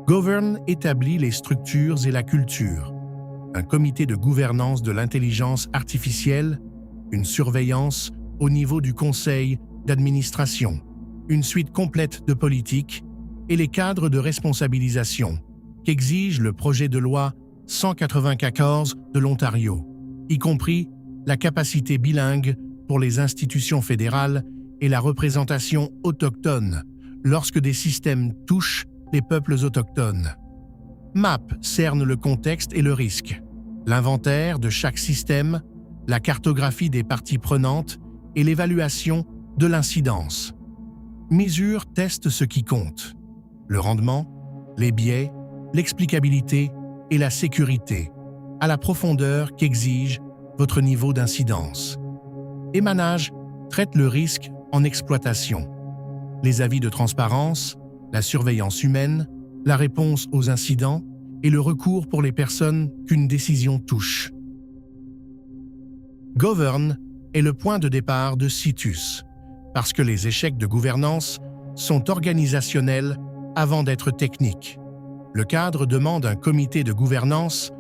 Govern établit les structures et la culture, un comité de gouvernance de l'intelligence artificielle, une surveillance au niveau du conseil d'administration, une suite complète de politiques et les cadres de responsabilisation qu'exige le projet de loi 194 de l'Ontario, y compris la capacité bilingue pour les institutions fédérales et la représentation autochtone lorsque des systèmes touchent les peuples autochtones. MAP cerne le contexte et le risque, l'inventaire de chaque système, la cartographie des parties prenantes et l'évaluation de l'incidence. Mesure teste ce qui compte, le rendement, les biais, l'explicabilité et la sécurité, à la profondeur qu'exige votre niveau d'incidence. Et Manage traite le risque en exploitation. Les avis de transparence, la surveillance humaine, la réponse aux incidents et le recours pour les personnes qu'une décision touche. Govern est le point de départ de Citus, parce que les échecs de gouvernance sont organisationnels avant d'être techniques. Le cadre demande un comité de gouvernance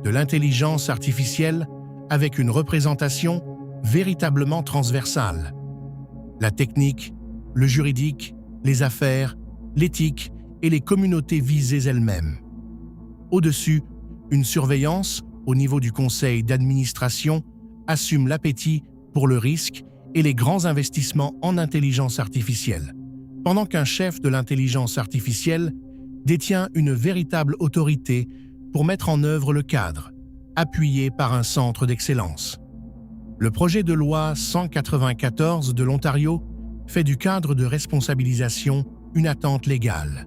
de l'intelligence artificielle avec une représentation véritablement transversale. La technique, le juridique, les affaires, l'éthique et les communautés visées elles-mêmes. Au-dessus, une surveillance, au niveau du conseil d'administration, assume l'appétit pour le risque et les grands investissements en intelligence artificielle, pendant qu'un chef de l'intelligence artificielle détient une véritable autorité pour mettre en œuvre le cadre, appuyé par un centre d'excellence. Le projet de loi 194 de l'Ontario fait du cadre de responsabilisation une attente légale.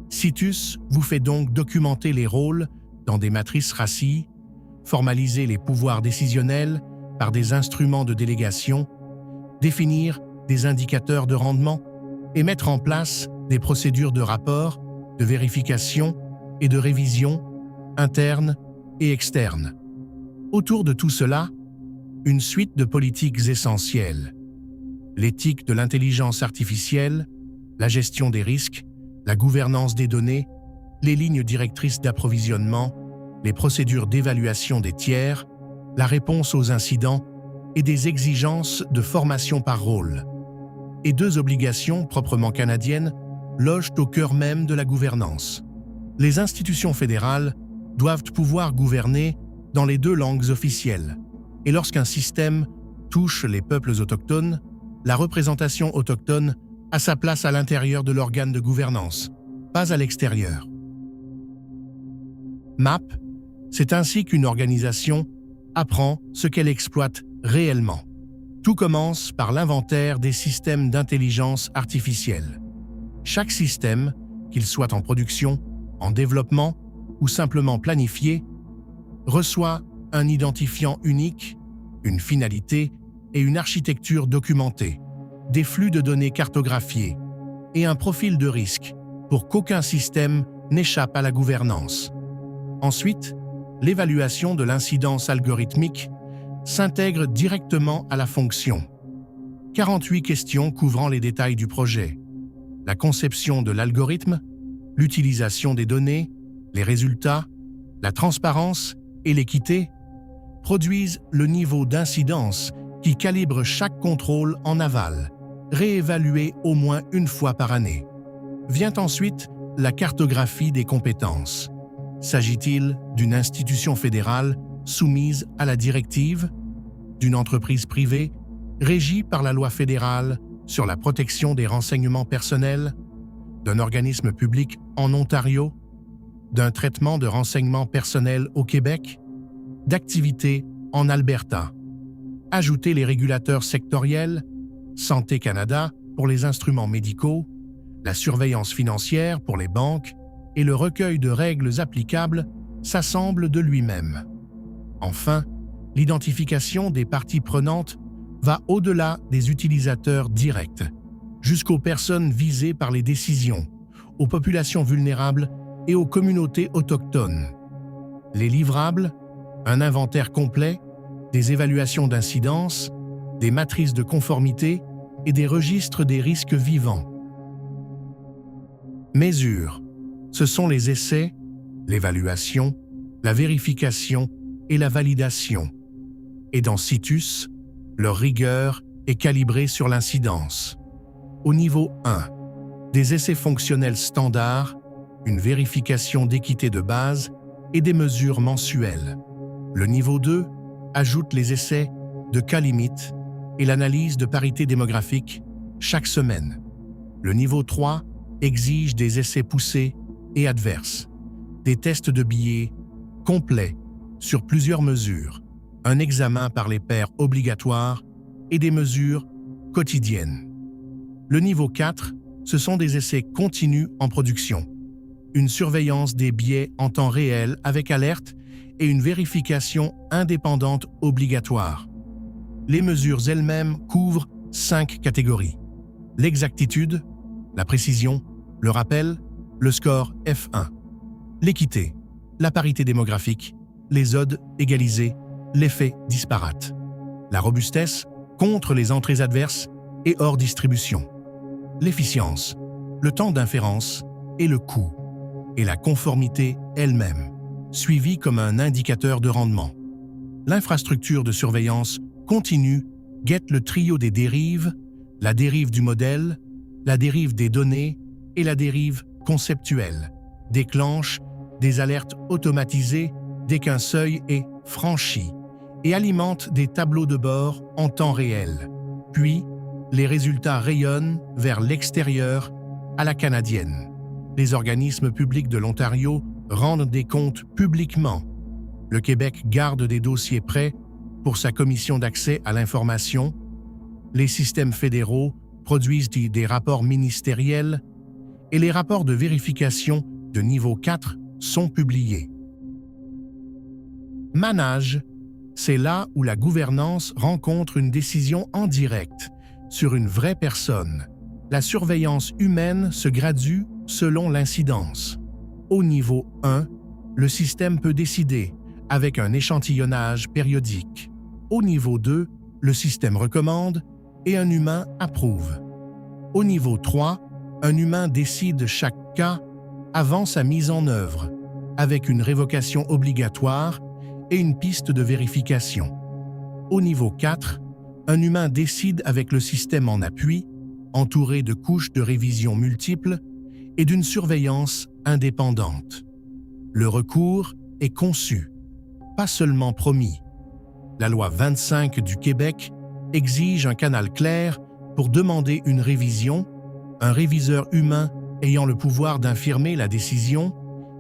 Citus vous fait donc documenter les rôles dans des matrices RACI, formaliser les pouvoirs décisionnels par des instruments de délégation, définir des indicateurs de rendement et mettre en place des procédures de rapport, de vérification et de révision internes et externes. Autour de tout cela, une suite de politiques essentielles. L'éthique de l'intelligence artificielle, la gestion des risques, la gouvernance des données, les lignes directrices d'approvisionnement, les procédures d'évaluation des tiers, la réponse aux incidents et des exigences de formation par rôle. Et 2 obligations proprement canadiennes logent au cœur même de la gouvernance. Les institutions fédérales doivent pouvoir gouverner dans les 2 langues officielles. Et lorsqu'un système touche les peuples autochtones, la représentation autochtone a sa place à l'intérieur de l'organe de gouvernance, pas à l'extérieur. MAP, c'est ainsi qu'une organisation apprend ce qu'elle exploite réellement. Tout commence par l'inventaire des systèmes d'intelligence artificielle. Chaque système, qu'il soit en production, en développement ou simplement planifié, reçoit un identifiant unique, une finalité et une architecture documentée, des flux de données cartographiés et un profil de risque pour qu'aucun système n'échappe à la gouvernance. Ensuite, l'évaluation de l'incidence algorithmique s'intègre directement à la fonction. 48 questions couvrant les détails du projet, la conception de l'algorithme, l'utilisation des données, les résultats, la transparence et l'équité produisent le niveau d'incidence qui calibre chaque contrôle en aval, réévalué au moins une fois par année. Vient ensuite la cartographie des compétences. S'agit-il d'une institution fédérale soumise à la directive, d'une entreprise privée régie par la loi fédérale sur la protection des renseignements personnels, d'un organisme public en Ontario, d'un traitement de renseignements personnels au Québec, d'activités en Alberta. Ajoutez les régulateurs sectoriels, Santé Canada pour les instruments médicaux, la surveillance financière pour les banques et le recueil de règles applicables s'assemble de lui-même. Enfin, l'identification des parties prenantes va au-delà des utilisateurs directs, jusqu'aux personnes visées par les décisions, aux populations vulnérables et aux communautés autochtones. Les livrables, un inventaire complet, des évaluations d'incidence, des matrices de conformité et des registres des risques vivants. Mesures. Ce sont les essais, l'évaluation, la vérification et la validation. Et dans Citus, leur rigueur est calibrée sur l'incidence. Au niveau 1, des essais fonctionnels standards, une vérification d'équité de base et des mesures mensuelles. Le niveau 2 ajoute les essais de cas limite et l'analyse de parité démographique chaque semaine. Le niveau 3 exige des essais poussés et adverses, des tests de billets complets sur plusieurs mesures, un examen par les pairs obligatoire et des mesures quotidiennes. Le niveau 4, ce sont des essais continus en production, une surveillance des biais en temps réel avec alerte et une vérification indépendante obligatoire. Les mesures elles-mêmes couvrent 5 catégories: l'exactitude, la précision, le rappel, le score F1, l'équité, la parité démographique, les odes égalisées, l'effet disparate, la robustesse contre les entrées adverses et hors distribution, l'efficience, le temps d'inférence et le coût, et la conformité elle-même, suivie comme un indicateur de rendement. L'infrastructure de surveillance continue guette le trio des dérives, la dérive du modèle, la dérive des données et la dérive conceptuelle, déclenche des alertes automatisées dès qu'un seuil est franchi et alimente des tableaux de bord en temps réel. Puis, les résultats rayonnent vers l'extérieur à la canadienne. Les organismes publics de l'Ontario rendent des comptes publiquement. Le Québec garde des dossiers prêts pour sa commission d'accès à l'information. Les systèmes fédéraux produisent des rapports ministériels et les rapports de vérification de niveau 4 sont publiés. Manage, c'est là où la gouvernance rencontre une décision en direct sur une vraie personne. La surveillance humaine se gradue selon l'incidence. Au niveau 1, le système peut décider avec un échantillonnage périodique. Au niveau 2, le système recommande et un humain approuve. Au niveau 3, un humain décide chaque cas avant sa mise en œuvre, avec une révocation obligatoire et une piste de vérification. Au niveau 4, un humain décide avec le système en appui, entouré de couches de révision multiples et d'une surveillance indépendante. Le recours est conçu, pas seulement promis. La loi 25 du Québec exige un canal clair pour demander une révision, un réviseur humain ayant le pouvoir d'infirmer la décision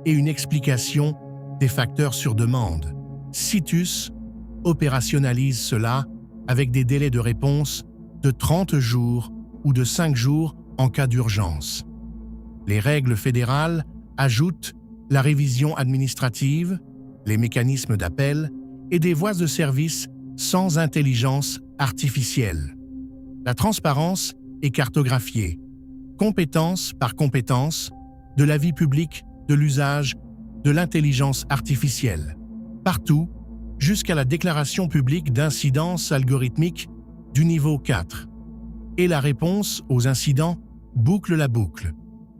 et une explication des facteurs sur demande. Citus opérationnalise cela avec des délais de réponse de 30 jours ou de 5 jours en cas d'urgence. Les règles fédérales ajoutent la révision administrative, les mécanismes d'appel et des voies de service sans intelligence artificielle. La transparence est cartographiée, compétence par compétence, de la vie publique, de l'usage, de l'intelligence artificielle, partout, jusqu'à la déclaration publique d'incidence algorithmique du niveau 4. Et la réponse aux incidents boucle la boucle.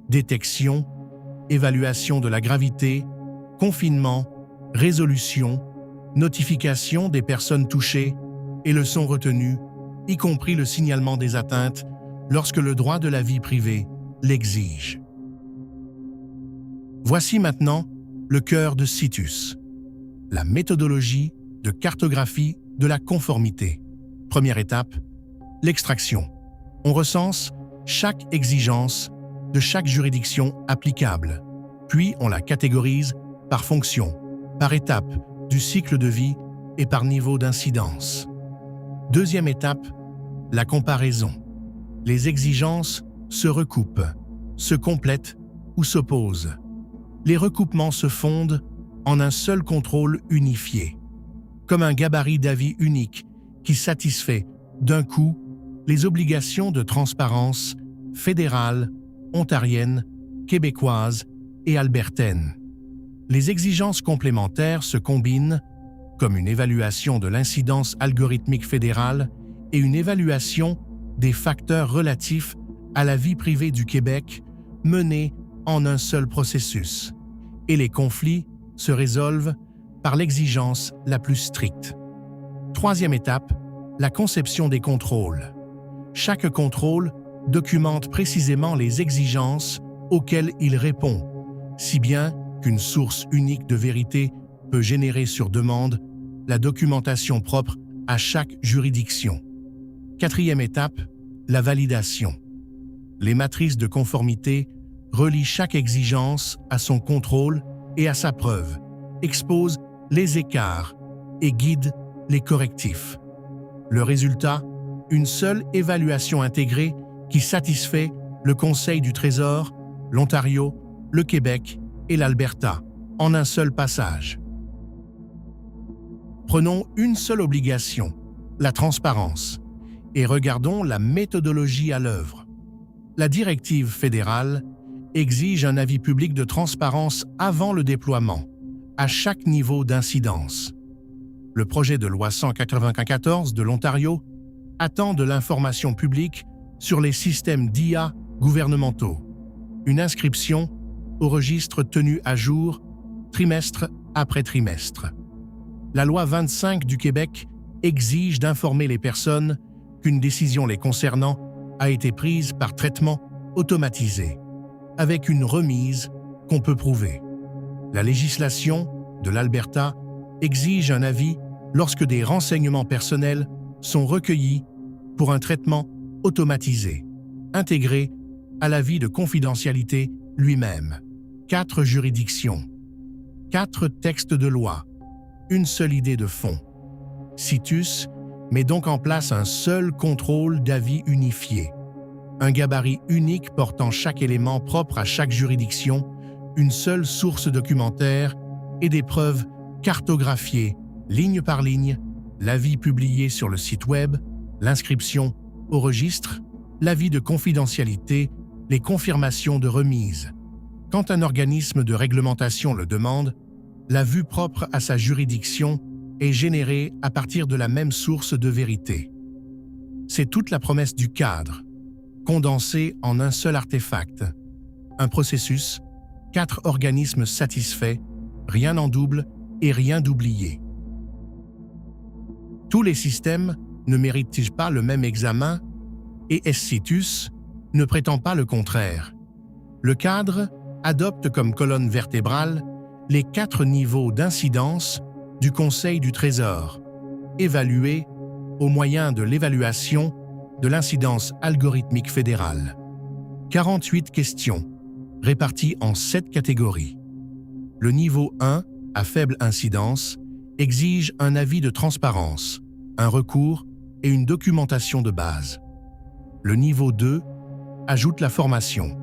Détection, évaluation de la gravité, confinement, résolution, notification des personnes touchées et leçons retenues, y compris le signalement des atteintes lorsque le droit de la vie privée l'exige. Voici maintenant le cœur de Citus, la méthodologie de cartographie de la conformité. Première étape, l'extraction. On recense chaque exigence de chaque juridiction applicable, puis on la catégorise par fonction, par étape du cycle de vie et par niveau d'incidence. Deuxième étape, la comparaison. Les exigences se recoupent, se complètent ou s'opposent. Les recoupements se fondent en un seul contrôle unifié, comme un gabarit d'avis unique qui satisfait d'un coup les obligations de transparence fédérales, ontariennes, québécoises et albertaines. Les exigences complémentaires se combinent comme une évaluation de l'incidence algorithmique fédérale et une évaluation des facteurs relatifs à la vie privée du Québec menée en un seul processus. Et les conflits se résolvent par l'exigence la plus stricte. Troisième étape, la conception des contrôles. Chaque contrôle documente précisément les exigences auxquelles il répond, si bien qu'une source unique de vérité peut générer sur demande la documentation propre à chaque juridiction. Quatrième étape, la validation. Les matrices de conformité relient chaque exigence à son contrôle et à sa preuve, exposent les écarts et guident les correctifs. Le résultat, une seule évaluation intégrée qui satisfait le Conseil du Trésor, l'Ontario, le Québec et l'Alberta, en un seul passage. Prenons une seule obligation, la transparence, et regardons la méthodologie à l'œuvre. La directive fédérale exige un avis public de transparence avant le déploiement, à chaque niveau d'incidence. Le projet de loi 194 de l'Ontario attend de l'information publique sur les systèmes d'IA gouvernementaux. Une inscription au registre tenu à jour, trimestre après trimestre. La loi 25 du Québec exige d'informer les personnes qu'une décision les concernant a été prise par traitement automatisé, avec une remise qu'on peut prouver. La législation de l'Alberta exige un avis lorsque des renseignements personnels sont recueillis pour un traitement automatisé, intégré à l'avis de confidentialité lui-même. 4 juridictions, 4 textes de loi, une seule idée de fond. Citus met donc en place un seul contrôle d'avis unifié, un gabarit unique portant chaque élément propre à chaque juridiction, une seule source documentaire et des preuves cartographiées, ligne par ligne, l'avis publié sur le site Web, l'inscription au registre, l'avis de confidentialité, les confirmations de remise. Quand un organisme de réglementation le demande, la vue propre à sa juridiction est générée à partir de la même source de vérité. C'est toute la promesse du cadre, condensée en un seul artefact, un processus, 4 organismes satisfaits, rien en double et rien d'oublié. Tous les systèmes ne méritent-ils pas le même examen et Citus ne prétend pas le contraire. Le cadre adopte comme colonne vertébrale les 4 niveaux d'incidence du Conseil du Trésor, évalués au moyen de l'évaluation de l'incidence algorithmique fédérale. 48 questions, réparties en 7 catégories. Le niveau 1, à faible incidence, exige un avis de transparence, un recours et une documentation de base. Le niveau 2 ajoute la formation,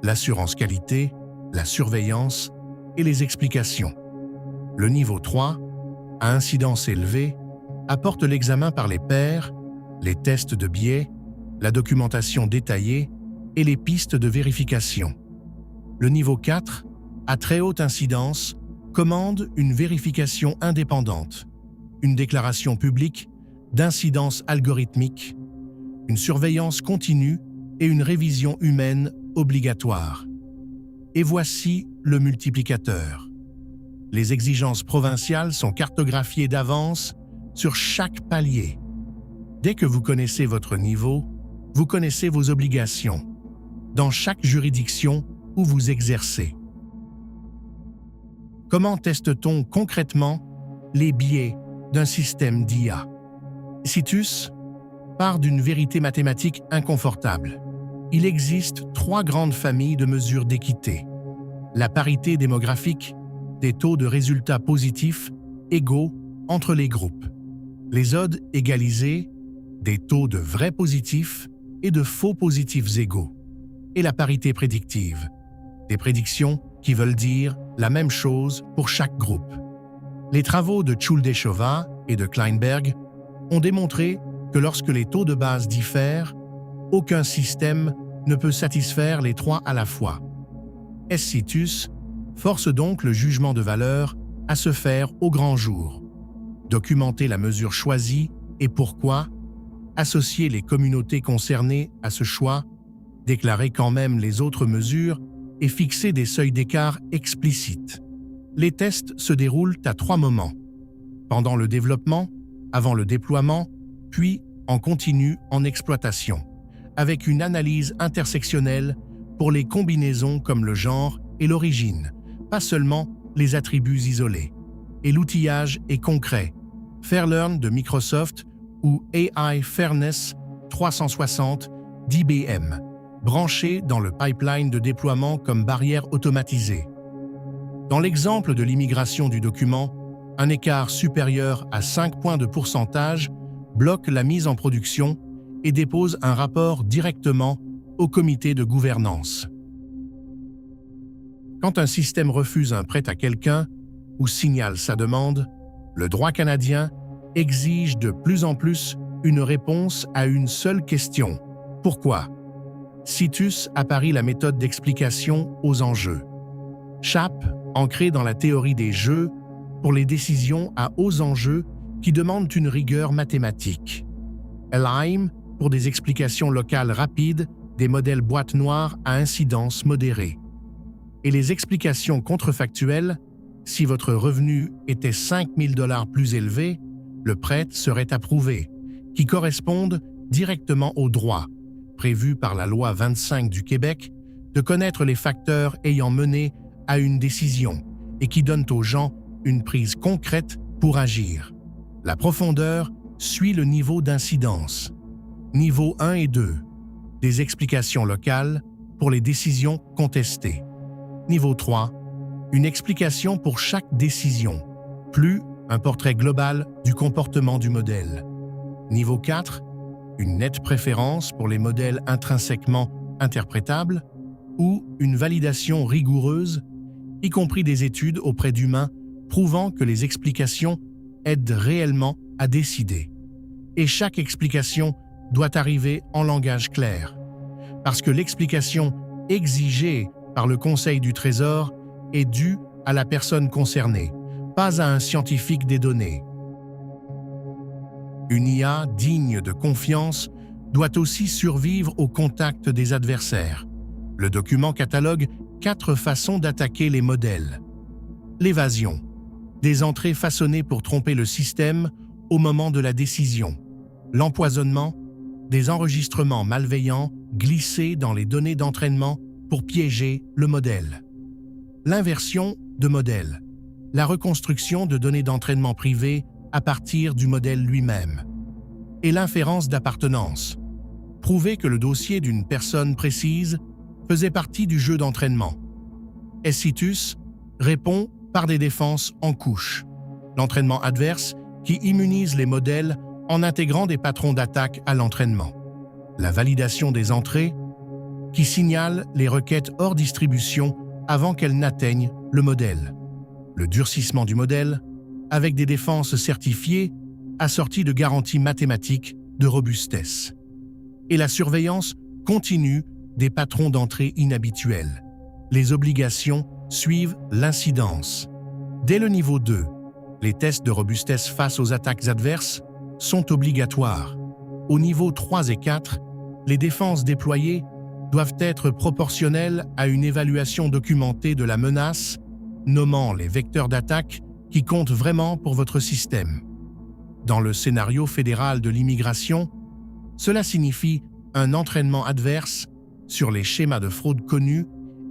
l'assurance qualité, la surveillance et les explications. Le niveau 3, à incidence élevée, apporte l'examen par les pairs, les tests de biais, la documentation détaillée et les pistes de vérification. Le niveau 4, à très haute incidence, commande une vérification indépendante, une déclaration publique d'incidence algorithmique, une surveillance continue et une révision humaine obligatoire. Et voici le multiplicateur. Les exigences provinciales sont cartographiées d'avance sur chaque palier. Dès que vous connaissez votre niveau, vous connaissez vos obligations, dans chaque juridiction où vous exercez. Comment teste-t-on concrètement les biais d'un système d'IA? Citus part d'une vérité mathématique inconfortable. Il existe 3 grandes familles de mesures d'équité. La parité démographique, des taux de résultats positifs égaux entre les groupes. Les odds égalisés, des taux de vrais positifs et de faux positifs égaux. Et la parité prédictive, des prédictions qui veulent dire la même chose pour chaque groupe. Les travaux de Tchouldeschova et de Kleinberg ont démontré que lorsque les taux de base diffèrent, aucun système ne peut satisfaire les 3 à la fois. Situs force donc le jugement de valeur à se faire au grand jour. Documenter la mesure choisie et pourquoi, associer les communautés concernées à ce choix, déclarer quand même les autres mesures et fixer des seuils d'écart explicites. Les tests se déroulent à 3 moments: pendant le développement, avant le déploiement, puis en continu en exploitation, avec une analyse intersectionnelle pour les combinaisons comme le genre et l'origine, pas seulement les attributs isolés. Et l'outillage est concret. Fairlearn de Microsoft ou AI Fairness 360 d'IBM, branché dans le pipeline de déploiement comme barrière automatisée. Dans l'exemple de l'immigration du document, un écart supérieur à 5 points de pourcentage bloque la mise en production et dépose un rapport directement au comité de gouvernance. Quand un système refuse un prêt à quelqu'un ou signale sa demande, le droit canadien exige de plus en plus une réponse à une seule question. Pourquoi? Citus apparit la méthode d'explication aux enjeux. CHAP, ancré dans la théorie des jeux, pour les décisions à hauts enjeux qui demandent une rigueur mathématique. LIME, pour des explications locales rapides, des modèles boîte noire à incidence modérée. Et les explications contrefactuelles, si votre revenu était 5 000 $ plus élevé, le prêt serait approuvé, qui correspondent directement au droit, prévu par la loi 25 du Québec, de connaître les facteurs ayant mené à une décision et qui donnent aux gens une prise concrète pour agir. La profondeur suit le niveau d'incidence. Niveau 1 et 2, des explications locales pour les décisions contestées. Niveau 3, une explication pour chaque décision, plus un portrait global du comportement du modèle. Niveau 4, une nette préférence pour les modèles intrinsèquement interprétables ou une validation rigoureuse, y compris des études auprès d'humains prouvant que les explications aident réellement à décider. Et chaque explication doit arriver en langage clair, parce que l'explication exigée par le Conseil du Trésor est due à la personne concernée, pas à un scientifique des données. Une IA digne de confiance doit aussi survivre au contact des adversaires. Le document catalogue 4 façons d'attaquer les modèles. L'évasion, des entrées façonnées pour tromper le système au moment de la décision. L'empoisonnement, des enregistrements malveillants glissés dans les données d'entraînement pour piéger le modèle. L'inversion de modèle, la reconstruction de données d'entraînement privées à partir du modèle lui-même. Et l'inférence d'appartenance, prouver que le dossier d'une personne précise faisait partie du jeu d'entraînement. Citus répond par des défenses en couche. L'entraînement adverse qui immunise les modèles en intégrant des patrons d'attaque à l'entraînement. La validation des entrées, qui signale les requêtes hors distribution avant qu'elles n'atteignent le modèle. Le durcissement du modèle, avec des défenses certifiées assorties de garanties mathématiques de robustesse. Et la surveillance continue des patrons d'entrée inhabituels. Les obligations suivent l'incidence. Dès le niveau 2, les tests de robustesse face aux attaques adverses sont obligatoires. Au niveau 3 et 4, les défenses déployées doivent être proportionnelles à une évaluation documentée de la menace, nommant les vecteurs d'attaque qui comptent vraiment pour votre système. Dans le scénario fédéral de l'immigration, cela signifie un entraînement adverse sur les schémas de fraude connus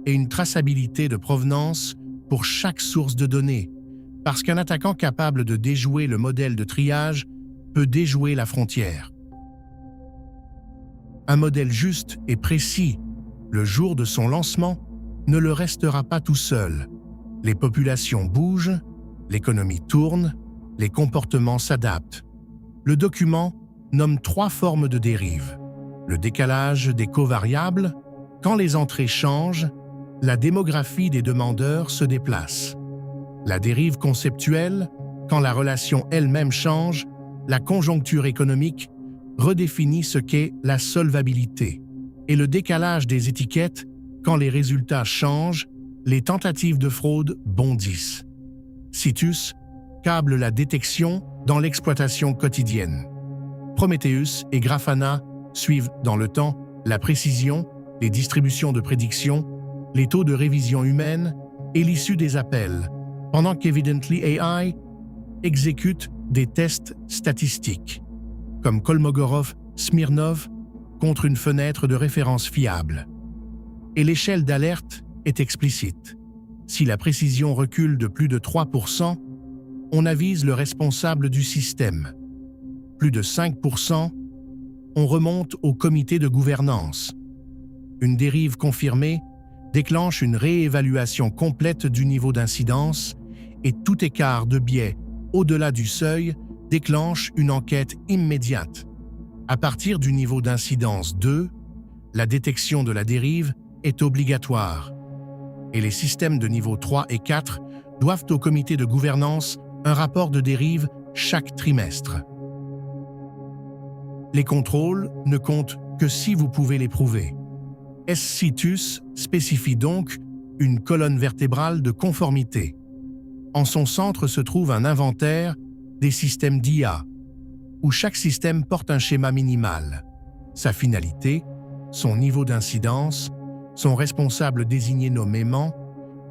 et une traçabilité de provenance pour chaque source de données, parce qu'un attaquant capable de déjouer le modèle de triage peut déjouer la frontière. Un modèle juste et précis, le jour de son lancement, ne le restera pas tout seul. Les populations bougent, l'économie tourne, les comportements s'adaptent. Le document nomme 3 formes de dérive. Le décalage des covariables, quand les entrées changent, la démographie des demandeurs se déplace. La dérive conceptuelle, quand la relation elle-même change, la conjoncture économique redéfinit ce qu'est la solvabilité. Et le décalage des étiquettes, quand les résultats changent, les tentatives de fraude bondissent. Citus câble la détection dans l'exploitation quotidienne. Prometheus et Grafana suivent dans le temps la précision, les distributions de prédiction, les taux de révision humaine et l'issue des appels, pendant qu'Evidently AI exécute des tests statistiques, comme Kolmogorov-Smirnov contre une fenêtre de référence fiable. Et l'échelle d'alerte est explicite. Si la précision recule de plus de 3%, on avise le responsable du système. Plus de 5%, on remonte au comité de gouvernance. Une dérive confirmée déclenche une réévaluation complète du niveau d'incidence et tout écart de biais au-delà du seuil déclenche une enquête immédiate. À partir du niveau d'incidence 2, la détection de la dérive est obligatoire et les systèmes de niveau 3 et 4 doivent au comité de gouvernance un rapport de dérive chaque trimestre. Les contrôles ne comptent que si vous pouvez les prouver. SCITUS spécifie donc une colonne vertébrale de conformité. En son centre se trouve un inventaire des systèmes d'IA, où chaque système porte un schéma minimal, sa finalité, son niveau d'incidence, son responsable désigné nommément,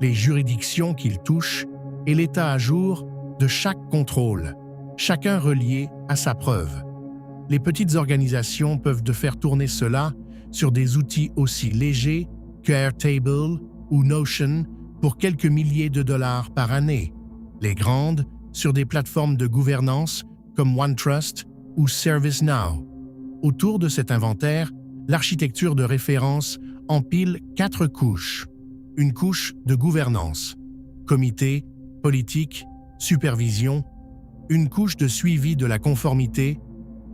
les juridictions qu'il touche et l'état à jour de chaque contrôle, chacun relié à sa preuve. Les petites organisations peuvent faire tourner cela sur des outils aussi légers que Airtable ou Notion pour quelques milliers de dollars par année. Les grandes sur des plateformes de gouvernance comme OneTrust ou ServiceNow. Autour de cet inventaire, l'architecture de référence empile 4 couches. Une couche de gouvernance, comité, politique, supervision, une couche de suivi de la conformité,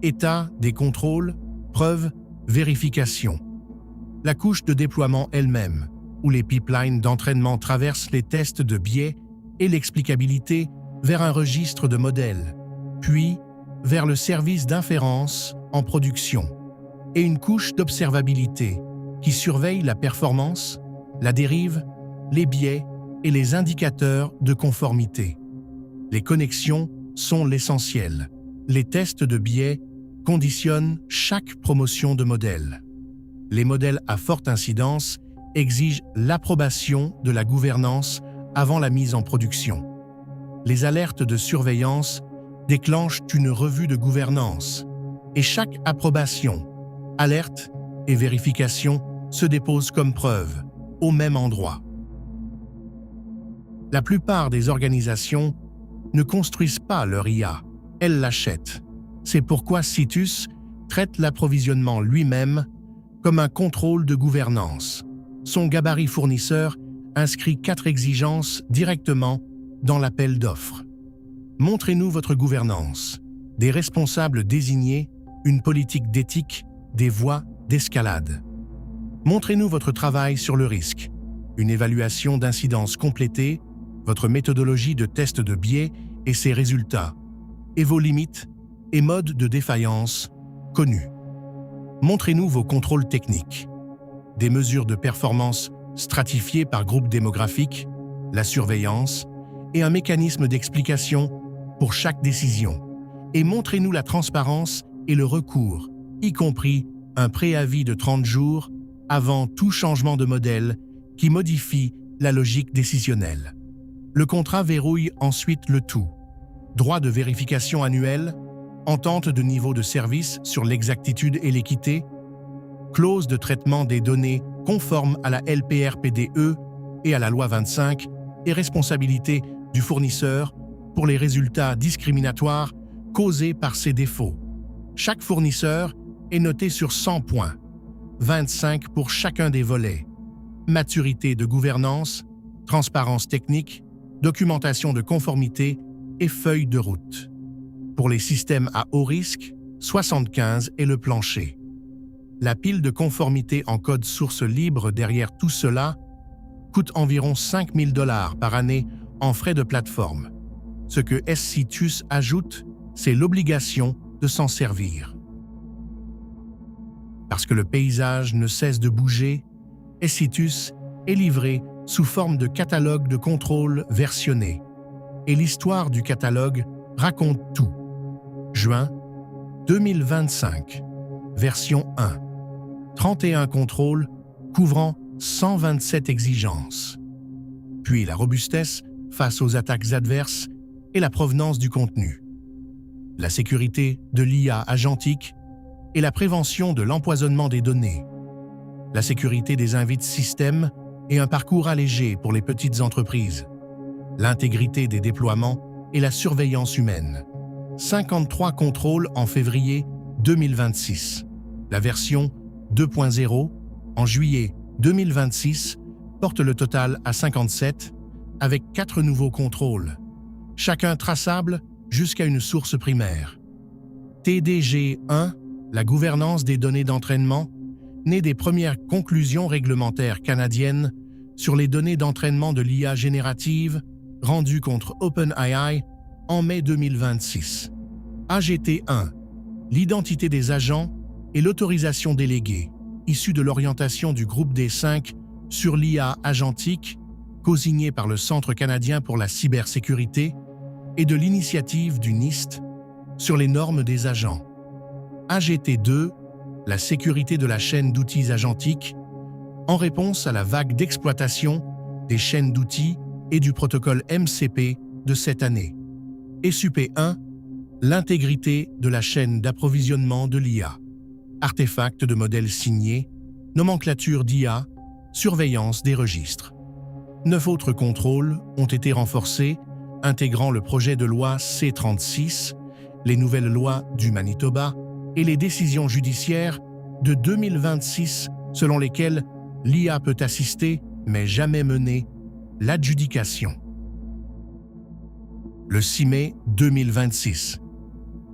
état des contrôles, preuves, vérification. La couche de déploiement elle-même, où les pipelines d'entraînement traversent les tests de biais et l'explicabilité vers un registre de modèles, puis vers le service d'inférence en production, et une couche d'observabilité qui surveille la performance, la dérive, les biais et les indicateurs de conformité. Les connexions sont l'essentiel. Les tests de biais conditionnent chaque promotion de modèle. Les modèles à forte incidence exigent l'approbation de la gouvernance avant la mise en production. Les alertes de surveillance déclenchent une revue de gouvernance et chaque approbation, alerte et vérification se déposent comme preuve au même endroit. La plupart des organisations ne construisent pas leur IA, elles l'achètent. C'est pourquoi Citus traite l'approvisionnement lui-même comme un contrôle de gouvernance. Son gabarit fournisseur inscrit 4 exigences directement dans l'appel d'offres. Montrez-nous votre gouvernance. des responsables désignés, une politique d'éthique, des voies d'escalade. Montrez-nous votre travail sur le risque, une évaluation d'incidence complétée, votre méthodologie de test de biais et ses résultats, et vos limites et modes de défaillance connus. Montrez-nous vos contrôles techniques, des mesures de performance stratifiées par groupe démographique, la surveillance et un mécanisme d'explication pour chaque décision. Et montrez-nous la transparence et le recours, y compris un préavis de 30 jours avant tout changement de modèle qui modifie la logique décisionnelle. Le contrat verrouille ensuite le tout. Droit de vérification annuel, entente de niveau de service sur l'exactitude et l'équité, clause de traitement des données conforme à la LPRPDE et à la loi 25 et responsabilité du fournisseur pour les résultats discriminatoires causés par ses défauts. Chaque fournisseur est noté sur 100 points, 25 pour chacun des volets. Maturité de gouvernance, transparence technique, documentation de conformité et feuille de route. Pour les systèmes à haut risque, 75 est le plancher. La pile de conformité en code source libre derrière tout cela coûte environ 5 000 $ par année en frais de plateforme. Ce que SCITUS ajoute, c'est l'obligation de s'en servir. Parce que le paysage ne cesse de bouger, SCITUS est livré sous forme de catalogue de contrôle versionné. Et l'histoire du catalogue raconte tout. Juin 2025, version 1. 31 contrôles couvrant 127 exigences. Puis la robustesse face aux attaques adverses et la provenance du contenu. La sécurité de l'IA agentique et la prévention de l'empoisonnement des données. La sécurité des invites systèmes et un parcours allégé pour les petites entreprises. L'intégrité des déploiements et la surveillance humaine. 53 contrôles en février 2026. La version 2.0, en juillet 2026, porte le total à 57, avec 4 nouveaux contrôles, chacun traçable jusqu'à une source primaire. TDG1, la gouvernance des données d'entraînement, naît des premières conclusions réglementaires canadiennes sur les données d'entraînement de l'IA générative rendues contre OpenAI en mai 2026. AGT1, l'identité des agents et l'autorisation déléguée, issue de l'orientation du groupe des 5 sur l'IA agentique, co-signé par le Centre canadien pour la cybersécurité, et de l'initiative du NIST sur les normes des agents. AGT2, la sécurité de la chaîne d'outils agentiques, en réponse à la vague d'exploitation des chaînes d'outils et du protocole MCP de cette année. SUP1, l'intégrité de la chaîne d'approvisionnement de l'IA. Artefacts de modèles signés, nomenclature d'IA, surveillance des registres. 9 autres contrôles ont été renforcés, intégrant le projet de loi C-36, les nouvelles lois du Manitoba et les décisions judiciaires de 2026 selon lesquelles l'IA peut assister, mais jamais mener, l'adjudication. Le 6 mai 2026,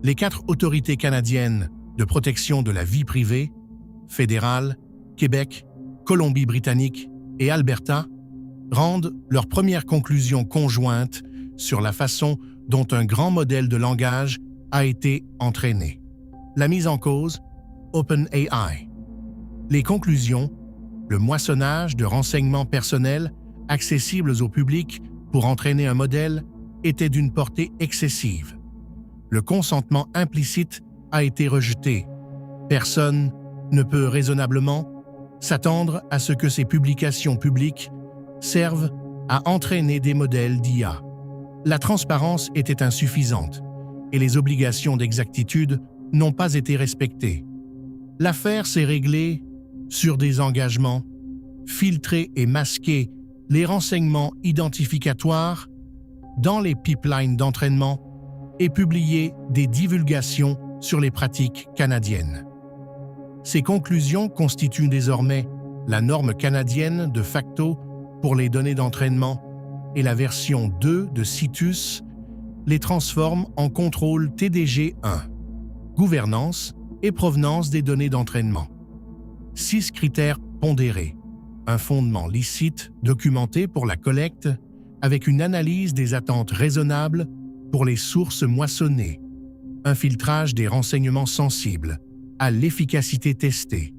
les 4 autorités canadiennes de protection de la vie privée, fédérale, Québec, Colombie-Britannique et Alberta, rendent leurs premières conclusions conjointes sur la façon dont un grand modèle de langage a été entraîné. La mise en cause, OpenAI. Les conclusions, le moissonnage de renseignements personnels accessibles au public pour entraîner un modèle était d'une portée excessive. Le consentement implicite a été rejeté. Personne ne peut raisonnablement s'attendre à ce que ces publications publiques servent à entraîner des modèles d'IA. La transparence était insuffisante et les obligations d'exactitude n'ont pas été respectées. L'affaire s'est réglée sur des engagements, filtrer et masquer les renseignements identificatoires dans les pipelines d'entraînement et publier des divulgations sur les pratiques canadiennes. Ces conclusions constituent désormais la norme canadienne de facto pour les données d'entraînement et la version 2 de CITUS les transforme en contrôle TDG1, gouvernance et provenance des données d'entraînement. 6 critères pondérés, un fondement licite documenté pour la collecte avec une analyse des attentes raisonnables pour les sources moissonnées, un filtrage des renseignements sensibles à l'efficacité testée,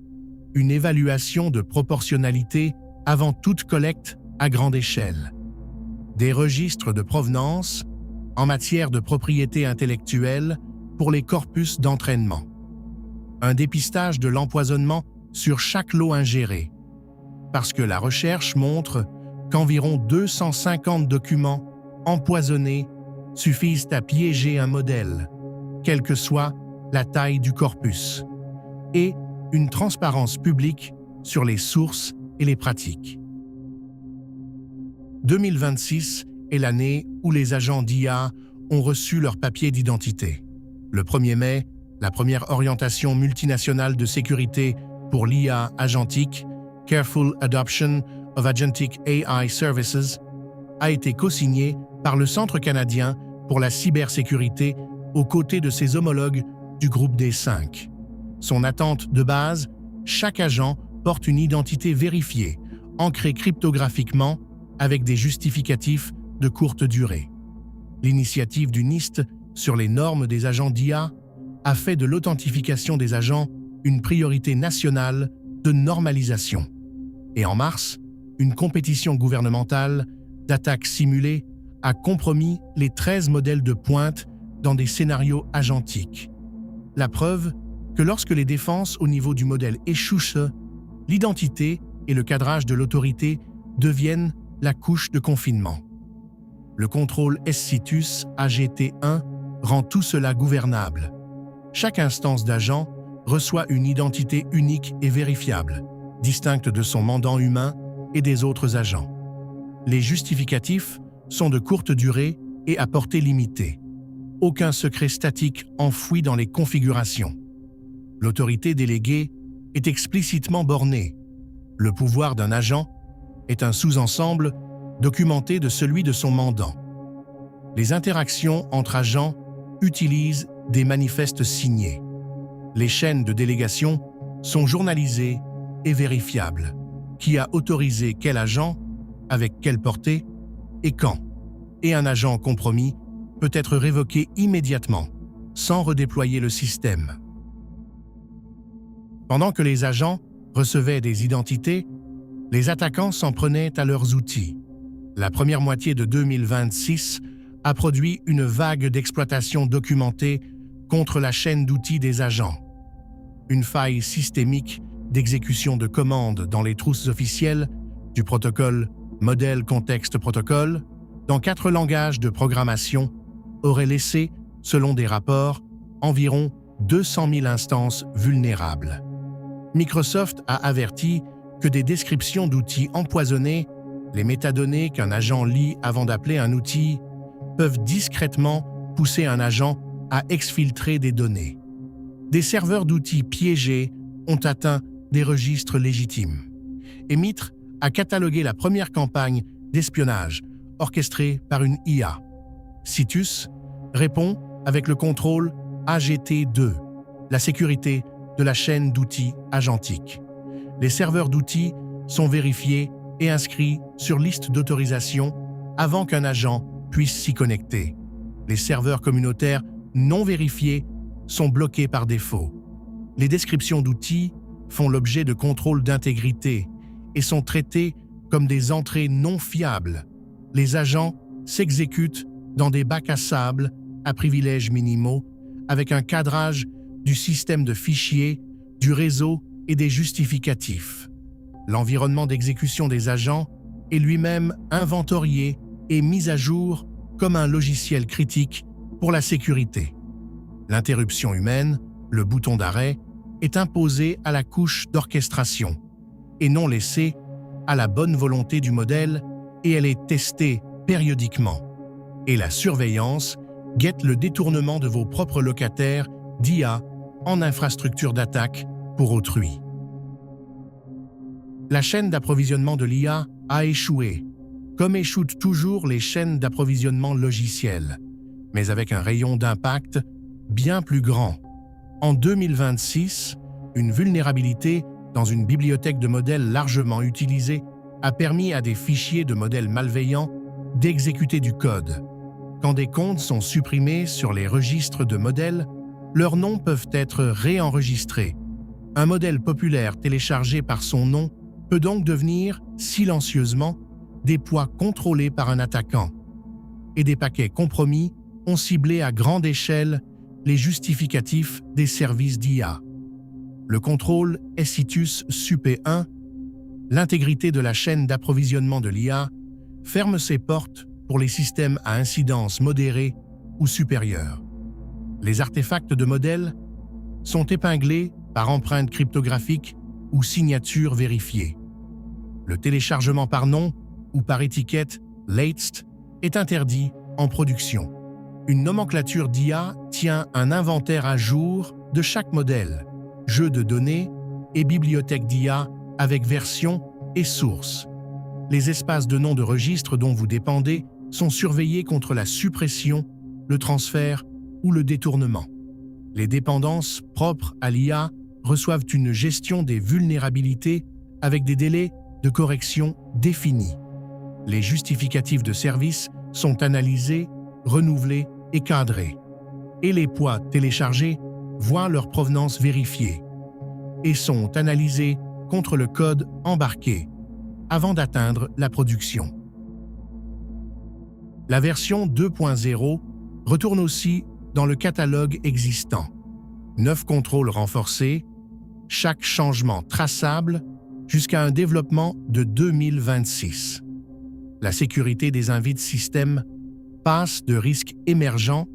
une évaluation de proportionnalité avant toute collecte à grande échelle, des registres de provenance en matière de propriété intellectuelle pour les corpus d'entraînement, un dépistage de l'empoisonnement sur chaque lot ingéré, parce que la recherche montre qu'environ 250 documents empoisonnés suffisent à piéger un modèle, quelle que soit la taille du corpus, et une transparence publique sur les sources et les pratiques. 2026 est l'année où les agents d'IA ont reçu leur papier d'identité. Le 1er mai, la première orientation multinationale de sécurité pour l'IA agentique, Careful Adoption of Agentic AI Services, a été co-signée par le Centre canadien pour la cybersécurité aux côtés de ses homologues du groupe des 5. Son attente de base, chaque agent porte une identité vérifiée, ancrée cryptographiquement avec des justificatifs de courte durée. L'initiative du NIST sur les normes des agents d'IA a fait de l'authentification des agents une priorité nationale de normalisation. Et en mars, une compétition gouvernementale d'attaques simulées a compromis les 13 modèles de pointe dans des scénarios agentiques. La preuve que lorsque les défenses au niveau du modèle échouent, l'identité et le cadrage de l'autorité deviennent la couche de confinement. Le contrôle SCITUS AGT1 rend tout cela gouvernable. Chaque instance d'agent reçoit une identité unique et vérifiable, distincte de son mandant humain et des autres agents. Les justificatifs sont de courte durée et à portée limitée. Aucun secret statique enfoui dans les configurations. L'autorité déléguée est explicitement bornée. Le pouvoir d'un agent est un sous-ensemble documenté de celui de son mandant. Les interactions entre agents utilisent des manifestes signés. Les chaînes de délégation sont journalisées et vérifiables. Qui a autorisé quel agent, avec quelle portée et quand. Et un agent compromis peut être révoqué immédiatement, sans redéployer le système. Pendant que les agents recevaient des identités, les attaquants s'en prenaient à leurs outils. La première moitié de 2026 a produit une vague d'exploitation documentée contre la chaîne d'outils des agents. Une faille systémique d'exécution de commandes dans les trousses officielles du protocole Modèle Contexte Protocol dans 4 langages de programmation aurait laissé, selon des rapports, environ 200 000 instances vulnérables. Microsoft a averti que des descriptions d'outils empoisonnés, les métadonnées qu'un agent lit avant d'appeler un outil, peuvent discrètement pousser un agent à exfiltrer des données. Des serveurs d'outils piégés ont atteint des registres légitimes. Et Mitre a catalogué la première campagne d'espionnage orchestrée par une IA. Citus répond avec le contrôle AGT2, la sécurité de la chaîne d'outils agentique. Les serveurs d'outils sont vérifiés et inscrits sur liste d'autorisation avant qu'un agent puisse s'y connecter. Les serveurs communautaires non vérifiés sont bloqués par défaut. Les descriptions d'outils font l'objet de contrôles d'intégrité et sont traités comme des entrées non fiables. Les agents s'exécutent dans des bacs à sable à privilèges minimaux avec un cadrage du système de fichiers, du réseau et des justificatifs. L'environnement d'exécution des agents est lui-même inventorié et mis à jour comme un logiciel critique pour la sécurité. L'interruption humaine, le bouton d'arrêt, est imposé à la couche d'orchestration et non laissée à la bonne volonté du modèle et elle est testée périodiquement. Et la surveillance guette le détournement de vos propres locataires d'IA en infrastructure d'attaque pour autrui. La chaîne d'approvisionnement de l'IA a échoué, comme échouent toujours les chaînes d'approvisionnement logicielles. mais avec un rayon d'impact bien plus grand. En 2026, une vulnérabilité dans une bibliothèque de modèles largement utilisée a permis à des fichiers de modèles malveillants d'exécuter du code. Quand des comptes sont supprimés sur les registres de modèles, leurs noms peuvent être réenregistrés. Un modèle populaire téléchargé par son nom peut donc devenir, silencieusement, des poids contrôlés par un attaquant. Et des paquets compromis ont ciblé à grande échelle les justificatifs des services d'IA. Le contrôle SITUS SUPE1, l'intégrité de la chaîne d'approvisionnement de l'IA, ferme ses portes pour les systèmes à incidence modérée ou supérieure. Les artefacts de modèles sont épinglés par empreintes cryptographiques ou signatures vérifiées. Le téléchargement par nom ou par étiquette LATEST est interdit en production. Une nomenclature d'IA tient un inventaire à jour de chaque modèle, jeu de données et bibliothèque d'IA avec version et source. Les espaces de noms de registre dont vous dépendez sont surveillés contre la suppression, le transfert ou le détournement. Les dépendances propres à l'IA reçoivent une gestion des vulnérabilités avec des délais de correction définis. Les justificatifs de service sont analysés, renouvelés et cadrés. Et les poids téléchargés voient leur provenance vérifiée et sont analysés contre le code embarqué avant d'atteindre la production. La version 2.0 retourne aussi dans le catalogue existant. 9 contrôles renforcés, chaque changement traçable jusqu'à un développement de 2026. La sécurité des invites système passe de risques émergents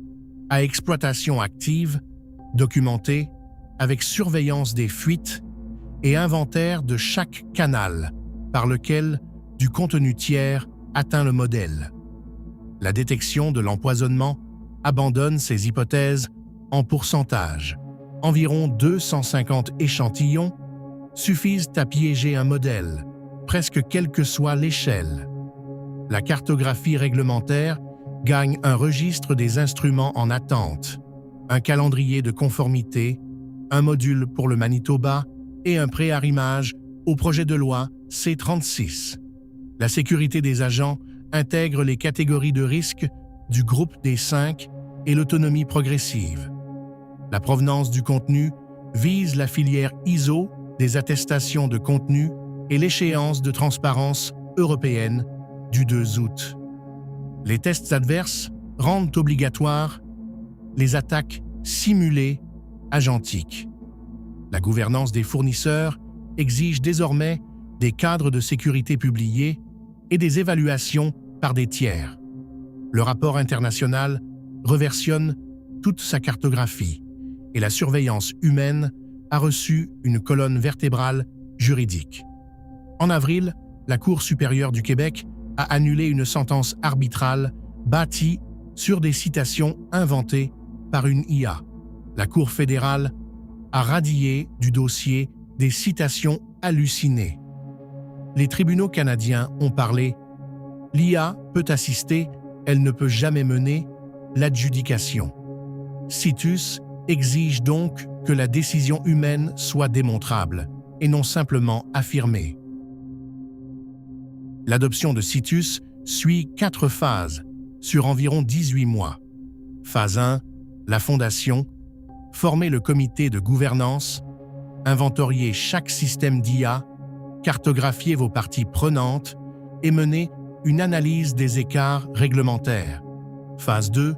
à exploitation active, documentée, avec surveillance des fuites et inventaire de chaque canal par lequel du contenu tiers atteint le modèle. La détection de l'empoisonnement abandonne ces hypothèses en pourcentage. Environ 250 échantillons suffisent à piéger un modèle, presque quelle que soit l'échelle. La cartographie réglementaire gagne un registre des instruments en attente, un calendrier de conformité, un module pour le Manitoba et un préarrimage au projet de loi C-36. La sécurité des agents intègre les catégories de risque du groupe des 5 et l'autonomie progressive. La provenance du contenu vise la filière ISO des attestations de contenu et l'échéance de transparence européenne du 2 août. Les tests adverses rendent obligatoires les attaques simulées agentiques. La gouvernance des fournisseurs exige désormais des cadres de sécurité publiés et des évaluations par des tiers. Le rapport international reversionne toute sa cartographie et la surveillance humaine a reçu une colonne vertébrale juridique. En avril, la Cour supérieure du Québec a annulé une sentence arbitrale bâtie sur des citations inventées par une IA. La Cour fédérale a radié du dossier des citations hallucinées. Les tribunaux canadiens ont parlé. L'IA peut assister, elle ne peut jamais mener l'adjudication. Citus exige donc que la décision humaine soit démontrable et non simplement affirmée. L'adoption de Citus suit 4 phases sur environ 18 mois. Phase 1, la fondation, former le comité de gouvernance, inventorier chaque système d'IA, cartographier vos parties prenantes et mener une analyse des écarts réglementaires. Phase 2,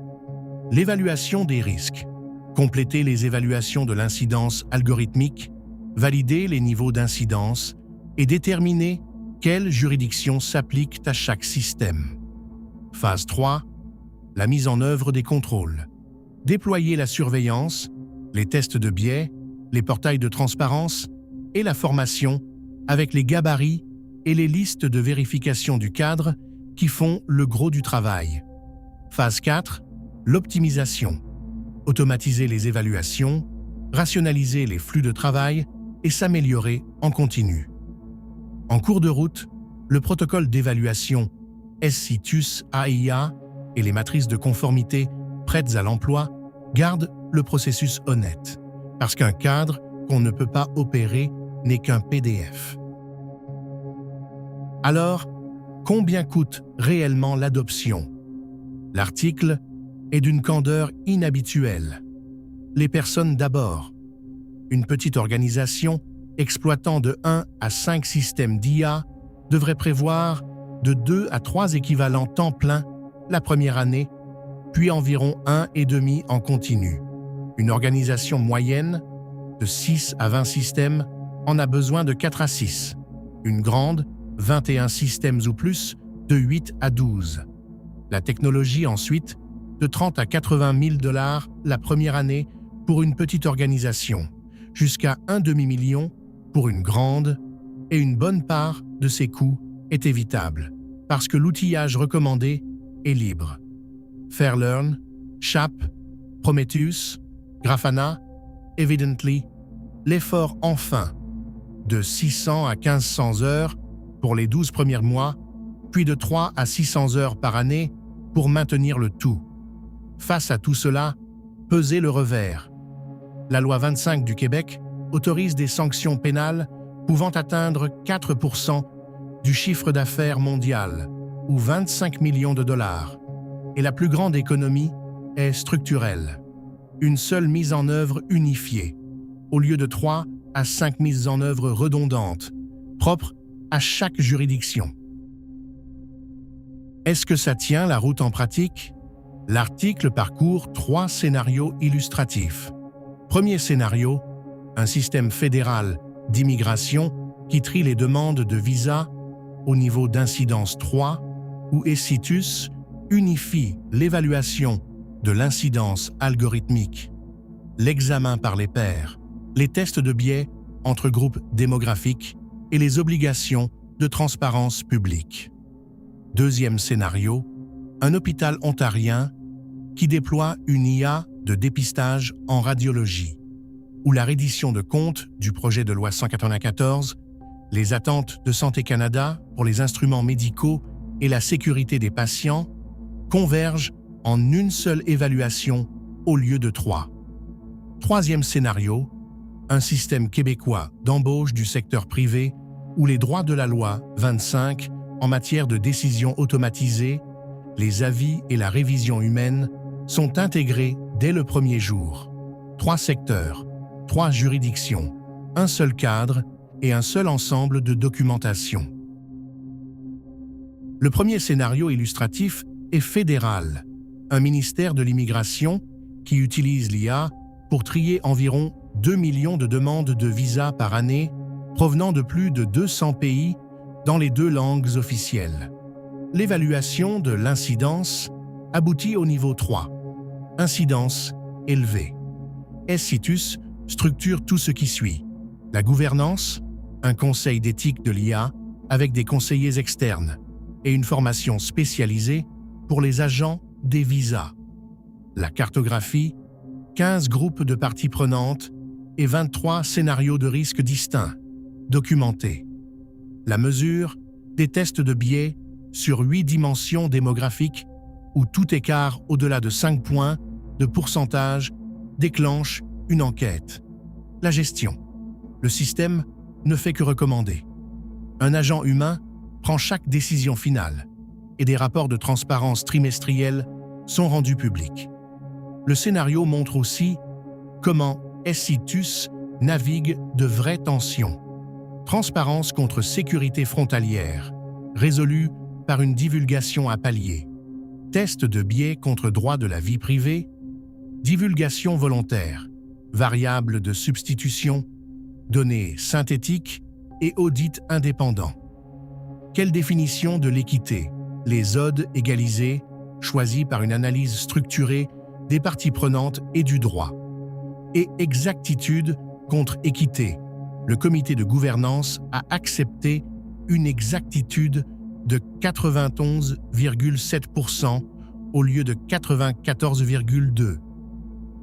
l'évaluation des risques. Compléter les évaluations de l'incidence algorithmique, valider les niveaux d'incidence et déterminer quelles juridictions s'appliquent à chaque système. Phase 3, la mise en œuvre des contrôles. Déployer la surveillance, les tests de biais, les portails de transparence et la formation avec les gabarits et les listes de vérification du cadre qui font le gros du travail. Phase 4, l'optimisation. Automatiser les évaluations, rationaliser les flux de travail et s'améliorer en continu. En cours de route, le protocole d'évaluation SITUS AIA et les matrices de conformité prêtes à l'emploi, gardent le processus honnête, parce qu'un cadre qu'on ne peut pas opérer n'est qu'un PDF. Alors, combien coûte réellement l'adoption? L'article est d'une candeur inhabituelle. Les personnes d'abord. Une petite organisation exploitant de 1 à 5 systèmes d'IA devrait prévoir de 2 à 3 équivalents temps plein la première année, puis environ 1,5 en continu. Une organisation moyenne de 6 à 20 systèmes en a besoin de 4 à 6. Une grande, 21 systèmes ou plus, de 8 à 12. La technologie ensuite, de 30 à 80 000 $ la première année pour une petite organisation, jusqu'à un demi-million pour une grande, et une bonne part de ces coûts est évitable, parce que l'outillage recommandé est libre. Fairlearn, Chap, Prometheus, Grafana, Evidently, l'effort enfin de 600 à 1500 heures pour les 12 premiers mois, puis de 3 à 600 heures par année pour maintenir le tout. Face à tout cela, pesez le revers. La loi 25 du Québec autorise des sanctions pénales pouvant atteindre 4% du chiffre d'affaires mondial, ou 25 millions de dollars. Et la plus grande économie est structurelle. Une seule mise en œuvre unifiée, au lieu de 3 à 5 mises en œuvre redondantes, propres à chaque juridiction. Est-ce que ça tient la route en pratique? L'article parcourt 3 scénarios illustratifs. Premier scénario, un système fédéral d'immigration qui trie les demandes de visa au niveau d'incidence 3, où Essitus unifie l'évaluation de l'incidence algorithmique, l'examen par les pairs, les tests de biais entre groupes démographiques et les obligations de transparence publique. Deuxième scénario, un hôpital ontarien qui déploie une IA de dépistage en radiologie, où la reddition de comptes du projet de loi 194, les attentes de Santé Canada pour les instruments médicaux et la sécurité des patients convergent en une seule évaluation au lieu de 3. Troisième scénario, un système québécois d'embauche du secteur privé où les droits de la loi 25 en matière de décision automatisée, les avis et la révision humaine sont intégrés dès le premier jour. 3 secteurs, 3 juridictions, un seul cadre et un seul ensemble de documentation. Le premier scénario illustratif est fédéral, un ministère de l'immigration qui utilise l'IA pour trier environ 2 millions de demandes de visa par année provenant de plus de 200 pays dans les 2 langues officielles. L'évaluation de l'incidence aboutit au niveau 3, incidence élevée. Essitus structure tout ce qui suit. La gouvernance, un conseil d'éthique de l'IA avec des conseillers externes et une formation spécialisée pour les agents des visas. La cartographie, 15 groupes de parties prenantes et 23 scénarios de risques distincts, documentés. La mesure des tests de biais sur 8 dimensions démographiques où tout écart au-delà de 5 points de pourcentage déclenche une enquête. La gestion. Le système ne fait que recommander. Un agent humain prend chaque décision finale et des rapports de transparence trimestriels sont rendus publics. Le scénario montre aussi comment Essitus navigue de vraies tensions. Transparence contre sécurité frontalière, résolue par une divulgation à palier. Test de biais contre droit de la vie privée, divulgation volontaire, variable de substitution, données synthétiques et audit indépendant. Quelle définition de l'équité? Les odes égalisées, choisies par une analyse structurée des parties prenantes et du droit. Et exactitude contre équité. Le comité de gouvernance a accepté une exactitude de 91,7% au lieu de 94,2%,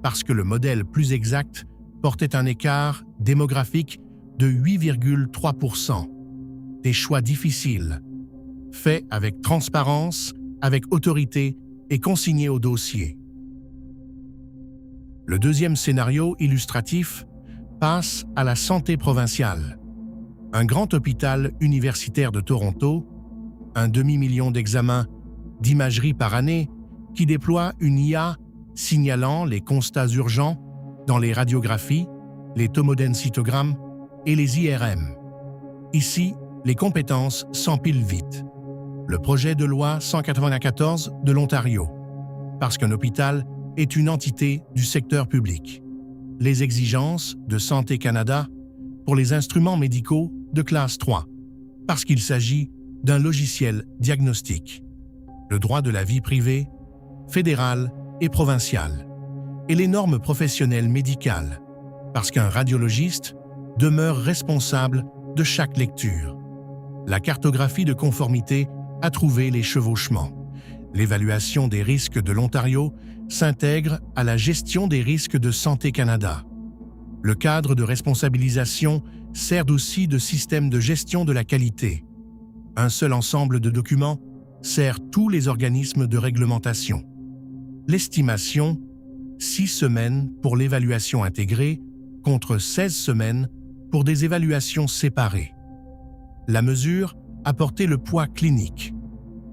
parce que le modèle plus exact portait un écart démographique de 8,3%. Des choix difficiles, faits avec transparence, avec autorité et consignés au dossier. Le deuxième scénario illustratif passe à la santé provinciale. Un grand hôpital universitaire de Toronto, un demi-million d'examens d'imagerie par année qui déploie une IA signalant les constats urgents dans les radiographies, les tomodensitogrammes et les IRM. Ici, les compétences s'empilent vite. Le projet de loi 194 de l'Ontario, parce qu'un hôpital est une entité du secteur public. Les exigences de Santé Canada pour les instruments médicaux de classe 3, parce qu'il s'agit d'un logiciel diagnostic. Le droit de la vie privée, fédéral et provincial, et les normes professionnelles médicales, parce qu'un radiologiste demeure responsable de chaque lecture. La cartographie de conformité a trouvé les chevauchements. L'évaluation des risques de l'Ontario s'intègre à la gestion des risques de Santé Canada. Le cadre de responsabilisation sert aussi de système de gestion de la qualité. Un seul ensemble de documents sert tous les organismes de réglementation. L'estimation, 6 semaines pour l'évaluation intégrée contre 16 semaines pour des évaluations séparées. La mesure a porté le poids clinique.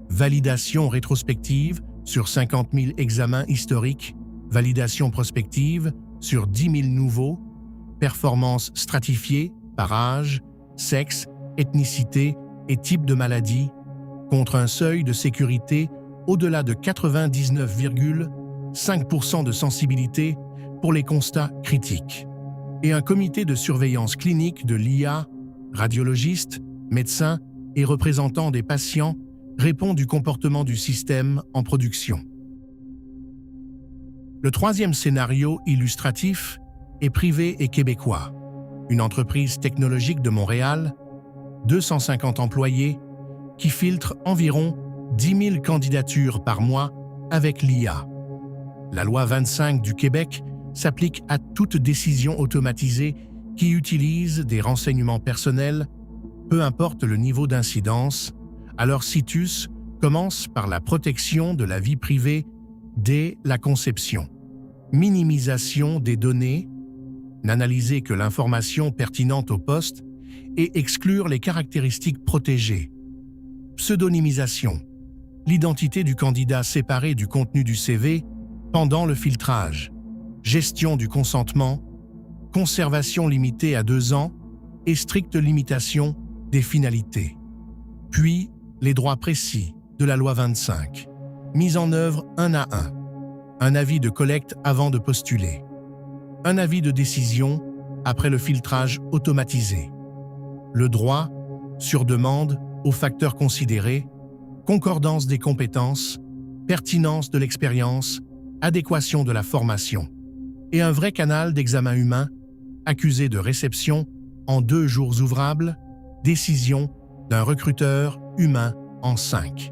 Validation rétrospective sur 50 000 examens historiques, validation prospective sur 10 000 nouveaux, performance stratifiée par âge, sexe, ethnicité et type de maladie, contre un seuil de sécurité au-delà de 99,5% de sensibilité pour les constats critiques, et un comité de surveillance clinique de l'IA, radiologistes, médecins et représentants des patients répond du comportement du système en production. Le troisième scénario illustratif est privé et québécois. Une entreprise technologique de Montréal, 250 employés, qui filtre environ 10 000 candidatures par mois avec l'IA. La loi 25 du Québec s'applique à toute décision automatisée qui utilise des renseignements personnels, peu importe le niveau d'incidence. Alors Citus commence par la protection de la vie privée dès la conception. Minimisation des données, n'analyser que l'information pertinente au poste et exclure les caractéristiques protégées. Pseudonymisation, l'identité du candidat séparée du contenu du CV pendant le filtrage. Gestion du consentement, conservation limitée à 2 ans et stricte limitation des finalités. Puis, les droits précis de la loi 25, mise en œuvre un à un avis de collecte avant de postuler, un avis de décision après le filtrage automatisé, le droit, sur demande, aux facteurs considérés, concordance des compétences, pertinence de l'expérience, adéquation de la formation, et un vrai canal d'examen humain, accusé de réception en 2 jours ouvrables, décision d'un recruteur humain en 5.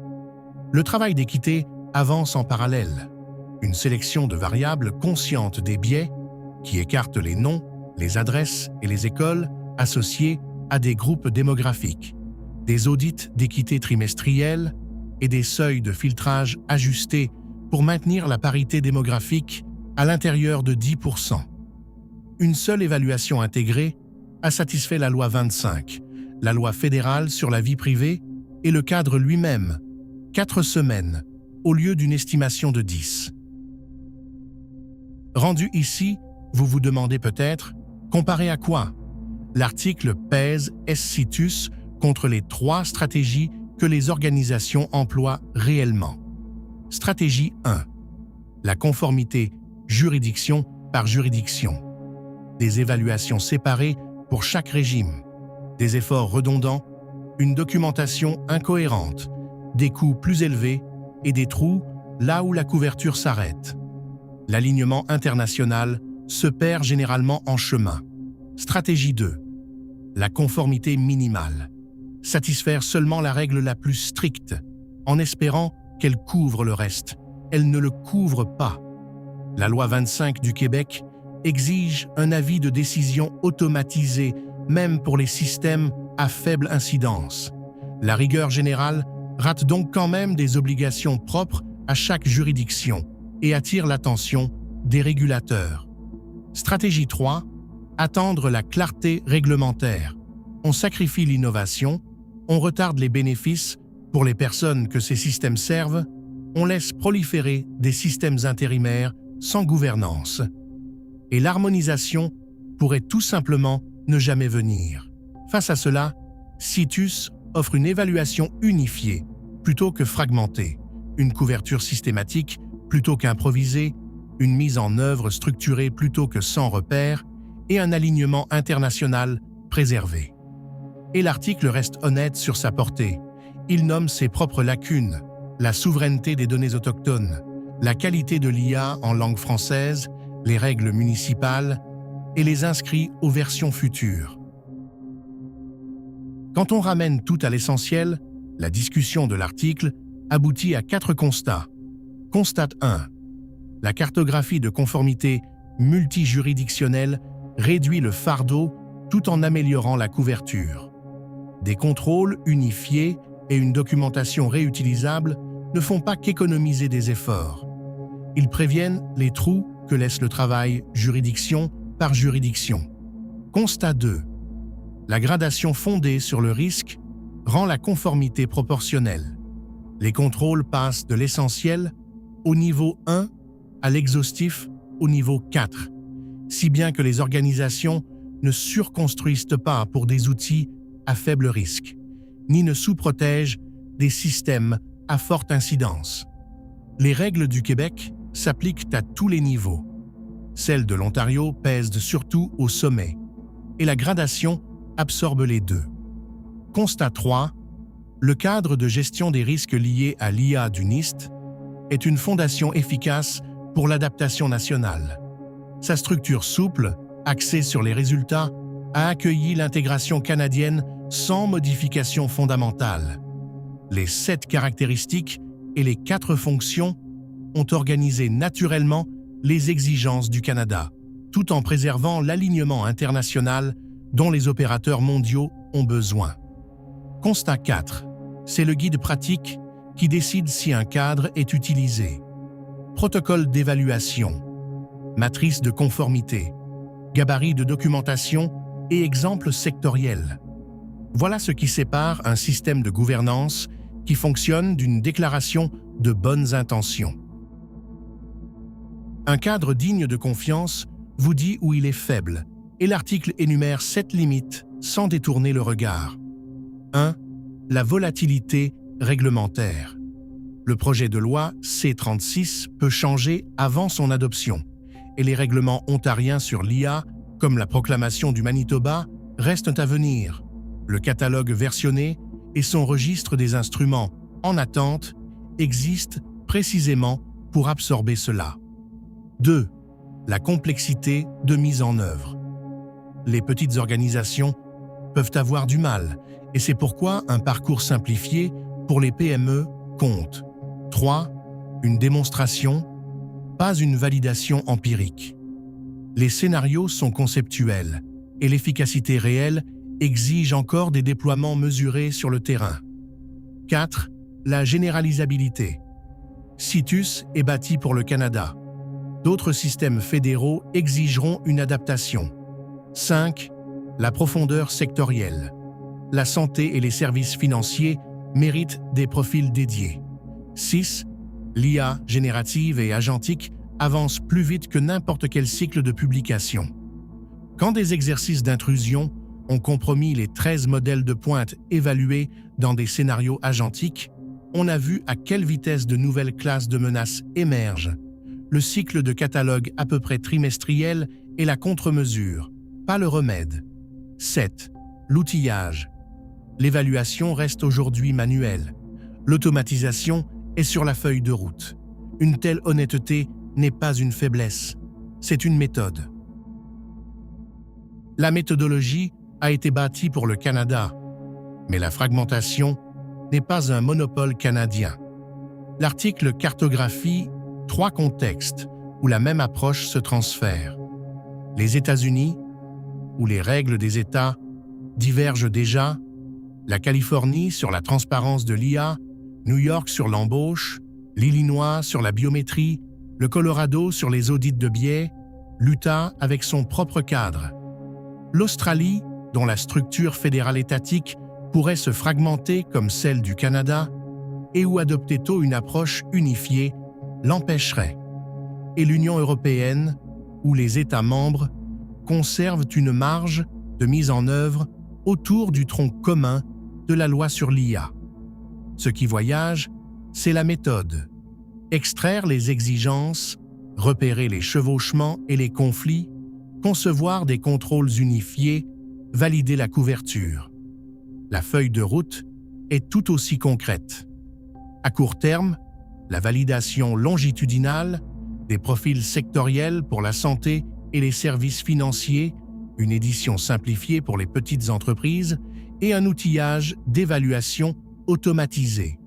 Le travail d'équité avance en parallèle. Une sélection de variables conscientes des biais qui écartent les noms, les adresses et les écoles associés à des groupes démographiques, des audits d'équité trimestrielle et des seuils de filtrage ajustés pour maintenir la parité démographique à l'intérieur de 10%. Une seule évaluation intégrée a satisfait la loi 25, la loi fédérale sur la vie privée et le cadre lui-même, 4 semaines, au lieu d'une estimation de 10. Rendu ici, vous vous demandez peut-être, comparé à quoi? L'article pèse Citus contre les 3 stratégies que les organisations emploient réellement. Stratégie 1. La conformité juridiction par juridiction. Des évaluations séparées pour chaque régime. Des efforts redondants, une documentation incohérente, des coûts plus élevés et des trous là où la couverture s'arrête. L'alignement international se perd généralement en chemin. Stratégie 2. La conformité minimale. Satisfaire seulement la règle la plus stricte, en espérant qu'elle couvre le reste. Elle ne le couvre pas. La loi 25 du Québec exige un avis de décision automatisé, même pour les systèmes à faible incidence. La rigueur générale rate donc quand même des obligations propres à chaque juridiction et attire l'attention des régulateurs. Stratégie 3. Attendre la clarté réglementaire. On sacrifie l'innovation, on retarde les bénéfices pour les personnes que ces systèmes servent, on laisse proliférer des systèmes intérimaires sans gouvernance. Et l'harmonisation pourrait tout simplement ne jamais venir. Face à cela, Citus offre une évaluation unifiée plutôt que fragmentée, une couverture systématique plutôt qu'improvisée, une mise en œuvre structurée plutôt que sans repère et un alignement international préservé. Et l'article reste honnête sur sa portée. Il nomme ses propres lacunes, la souveraineté des données autochtones, la qualité de l'IA en langue française, les règles municipales et les inscrits aux versions futures. Quand on ramène tout à l'essentiel, la discussion de l'article aboutit à 4 constats. Constat 1. La cartographie de conformité multijuridictionnelle réduit le fardeau tout en améliorant la couverture. Des contrôles unifiés et une documentation réutilisable ne font pas qu'économiser des efforts. Ils préviennent les trous que laisse le travail juridiction par juridiction. Constat 2. La gradation fondée sur le risque rend la conformité proportionnelle. Les contrôles passent de l'essentiel au niveau 1 à l'exhaustif au niveau 4, si bien que les organisations ne surconstruisent pas pour des outils à faible risque, ni ne sous-protègent des systèmes à forte incidence. Les règles du Québec s'appliquent à tous les niveaux. Celles de l'Ontario pèsent surtout au sommet, et la gradation absorbe les deux. Constat 3. Le cadre de gestion des risques liés à l'IA du NIST est une fondation efficace pour l'adaptation nationale. Sa structure souple, axée sur les résultats, a accueilli l'intégration canadienne sans modification fondamentale. Les 7 caractéristiques et les 4 fonctions ont organisé naturellement les exigences du Canada, tout en préservant l'alignement international dont les opérateurs mondiaux ont besoin. Constat 4. C'est le guide pratique qui décide si un cadre est utilisé. Protocole d'évaluation, matrice de conformité, gabarit de documentation et exemples sectoriels. Voilà ce qui sépare un système de gouvernance qui fonctionne d'une déclaration de bonnes intentions. Un cadre digne de confiance vous dit où il est faible, et l'article énumère 7 limites sans détourner le regard. 1. La volatilité réglementaire. Le projet de loi C-36 peut changer avant son adoption, et les règlements ontariens sur l'IA, comme la proclamation du Manitoba, restent à venir. Le catalogue versionné et son registre des instruments en attente existent précisément pour absorber cela. 2. La complexité de mise en œuvre. Les petites organisations peuvent avoir du mal, et c'est pourquoi un parcours simplifié pour les PME compte. 3. Une démonstration, pas une validation empirique. Les scénarios sont conceptuels, et l'efficacité réelle exige encore des déploiements mesurés sur le terrain. 4. La généralisabilité. Citus est bâti pour le Canada. D'autres systèmes fédéraux exigeront une adaptation. 5. La profondeur sectorielle. La santé et les services financiers méritent des profils dédiés. 6. L'IA générative et agentique avance plus vite que n'importe quel cycle de publication. Quand des exercices d'intrusion ont compromis les 13 modèles de pointe évalués dans des scénarios agentiques, on a vu à quelle vitesse de nouvelles classes de menaces émergent. Le cycle de catalogue à peu près trimestriel est la contre-mesure, pas le remède. 7. L'outillage. L'évaluation reste aujourd'hui manuelle. L'automatisation est sur la feuille de route. Une telle honnêteté n'est pas une faiblesse, c'est une méthode. La méthodologie a été bâtie pour le Canada, mais la fragmentation n'est pas un monopole canadien. L'article cartographie 3 contextes où la même approche se transfère. Les États-Unis, où les règles des États divergent déjà, la Californie sur la transparence de l'IA, New York sur l'embauche, l'Illinois sur la biométrie, le Colorado sur les audits de biais, l'Utah avec son propre cadre. L'Australie, dont la structure fédérale étatique pourrait se fragmenter comme celle du Canada, et où adopter tôt une approche unifiée l'empêcherait. Et l'Union européenne, où les États membres conservent une marge de mise en œuvre autour du tronc commun de la loi sur l'IA. Ce qui voyage, c'est la méthode. Extraire les exigences, repérer les chevauchements et les conflits, concevoir des contrôles unifiés, valider la couverture. La feuille de route est tout aussi concrète. À court terme, la validation longitudinale des profils sectoriels pour la santé et les services financiers, une édition simplifiée pour les petites entreprises et un outillage d'évaluation automatisé.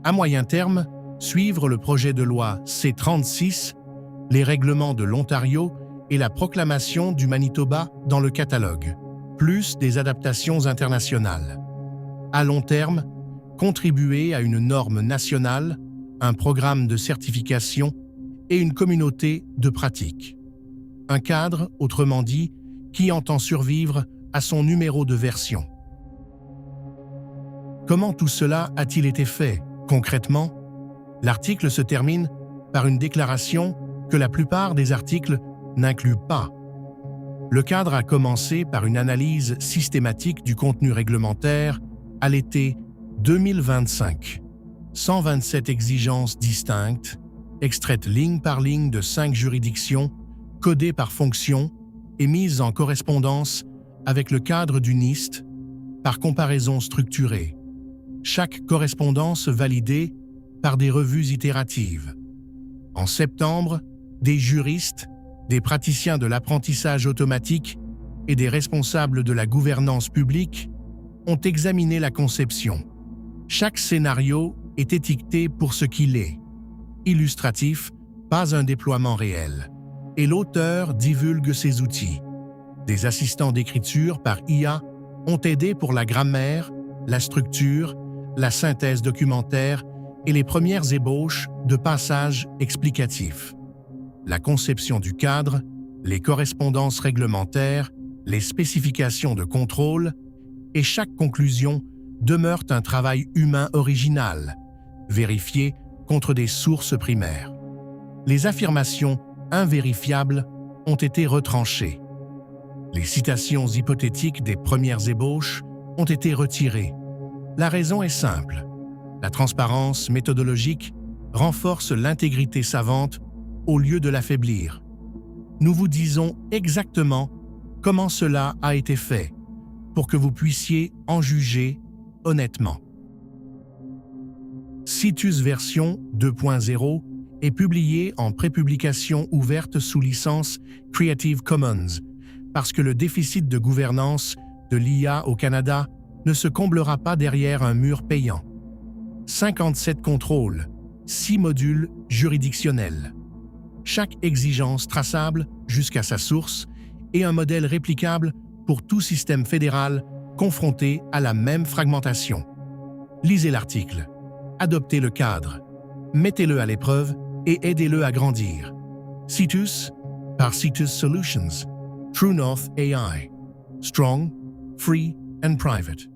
À moyen terme, suivre le projet de loi C-36, les règlements de l'Ontario et la proclamation du Manitoba dans le catalogue, plus des adaptations internationales. À long terme, contribuer à une norme nationale, un programme de certification et une communauté de pratique. Un cadre, autrement dit, qui entend survivre à son numéro de version. Comment tout cela a-t-il été fait, concrètement? L'article se termine par une déclaration que la plupart des articles n'incluent pas. Le cadre a commencé par une analyse systématique du contenu réglementaire à l'été 2025. 127 exigences distinctes, extraites ligne par ligne de 5 juridictions, codées par fonction et mises en correspondance avec le cadre du NIST par comparaison structurée. Chaque correspondance validée par des revues itératives. En septembre, des juristes, des praticiens de l'apprentissage automatique et des responsables de la gouvernance publique ont examiné la conception. Chaque scénario est étiqueté pour ce qu'il est. Illustratif, pas un déploiement réel. Et l'auteur divulgue ses outils. Des assistants d'écriture par IA ont aidé pour la grammaire, la structure, la synthèse documentaire et les premières ébauches de passages explicatifs. La conception du cadre, les correspondances réglementaires, les spécifications de contrôle et chaque conclusion demeurent un travail humain original, vérifié contre des sources primaires. Les affirmations invérifiables ont été retranchées. Les citations hypothétiques des premières ébauches ont été retirées. La raison est simple. La transparence méthodologique renforce l'intégrité savante au lieu de l'affaiblir. Nous vous disons exactement comment cela a été fait pour que vous puissiez en juger honnêtement. Citus version 2.0 est publié en prépublication ouverte sous licence Creative Commons parce que le déficit de gouvernance de l'IA au Canada ne se comblera pas derrière un mur payant. 57 contrôles, 6 modules juridictionnels. Chaque exigence traçable jusqu'à sa source et un modèle réplicable pour tout système fédéral confronté à la même fragmentation. Lisez l'article, adoptez le cadre, mettez-le à l'épreuve et aidez-le à grandir. Citus, par Citus Solutions, True North AI. Strong, free and private.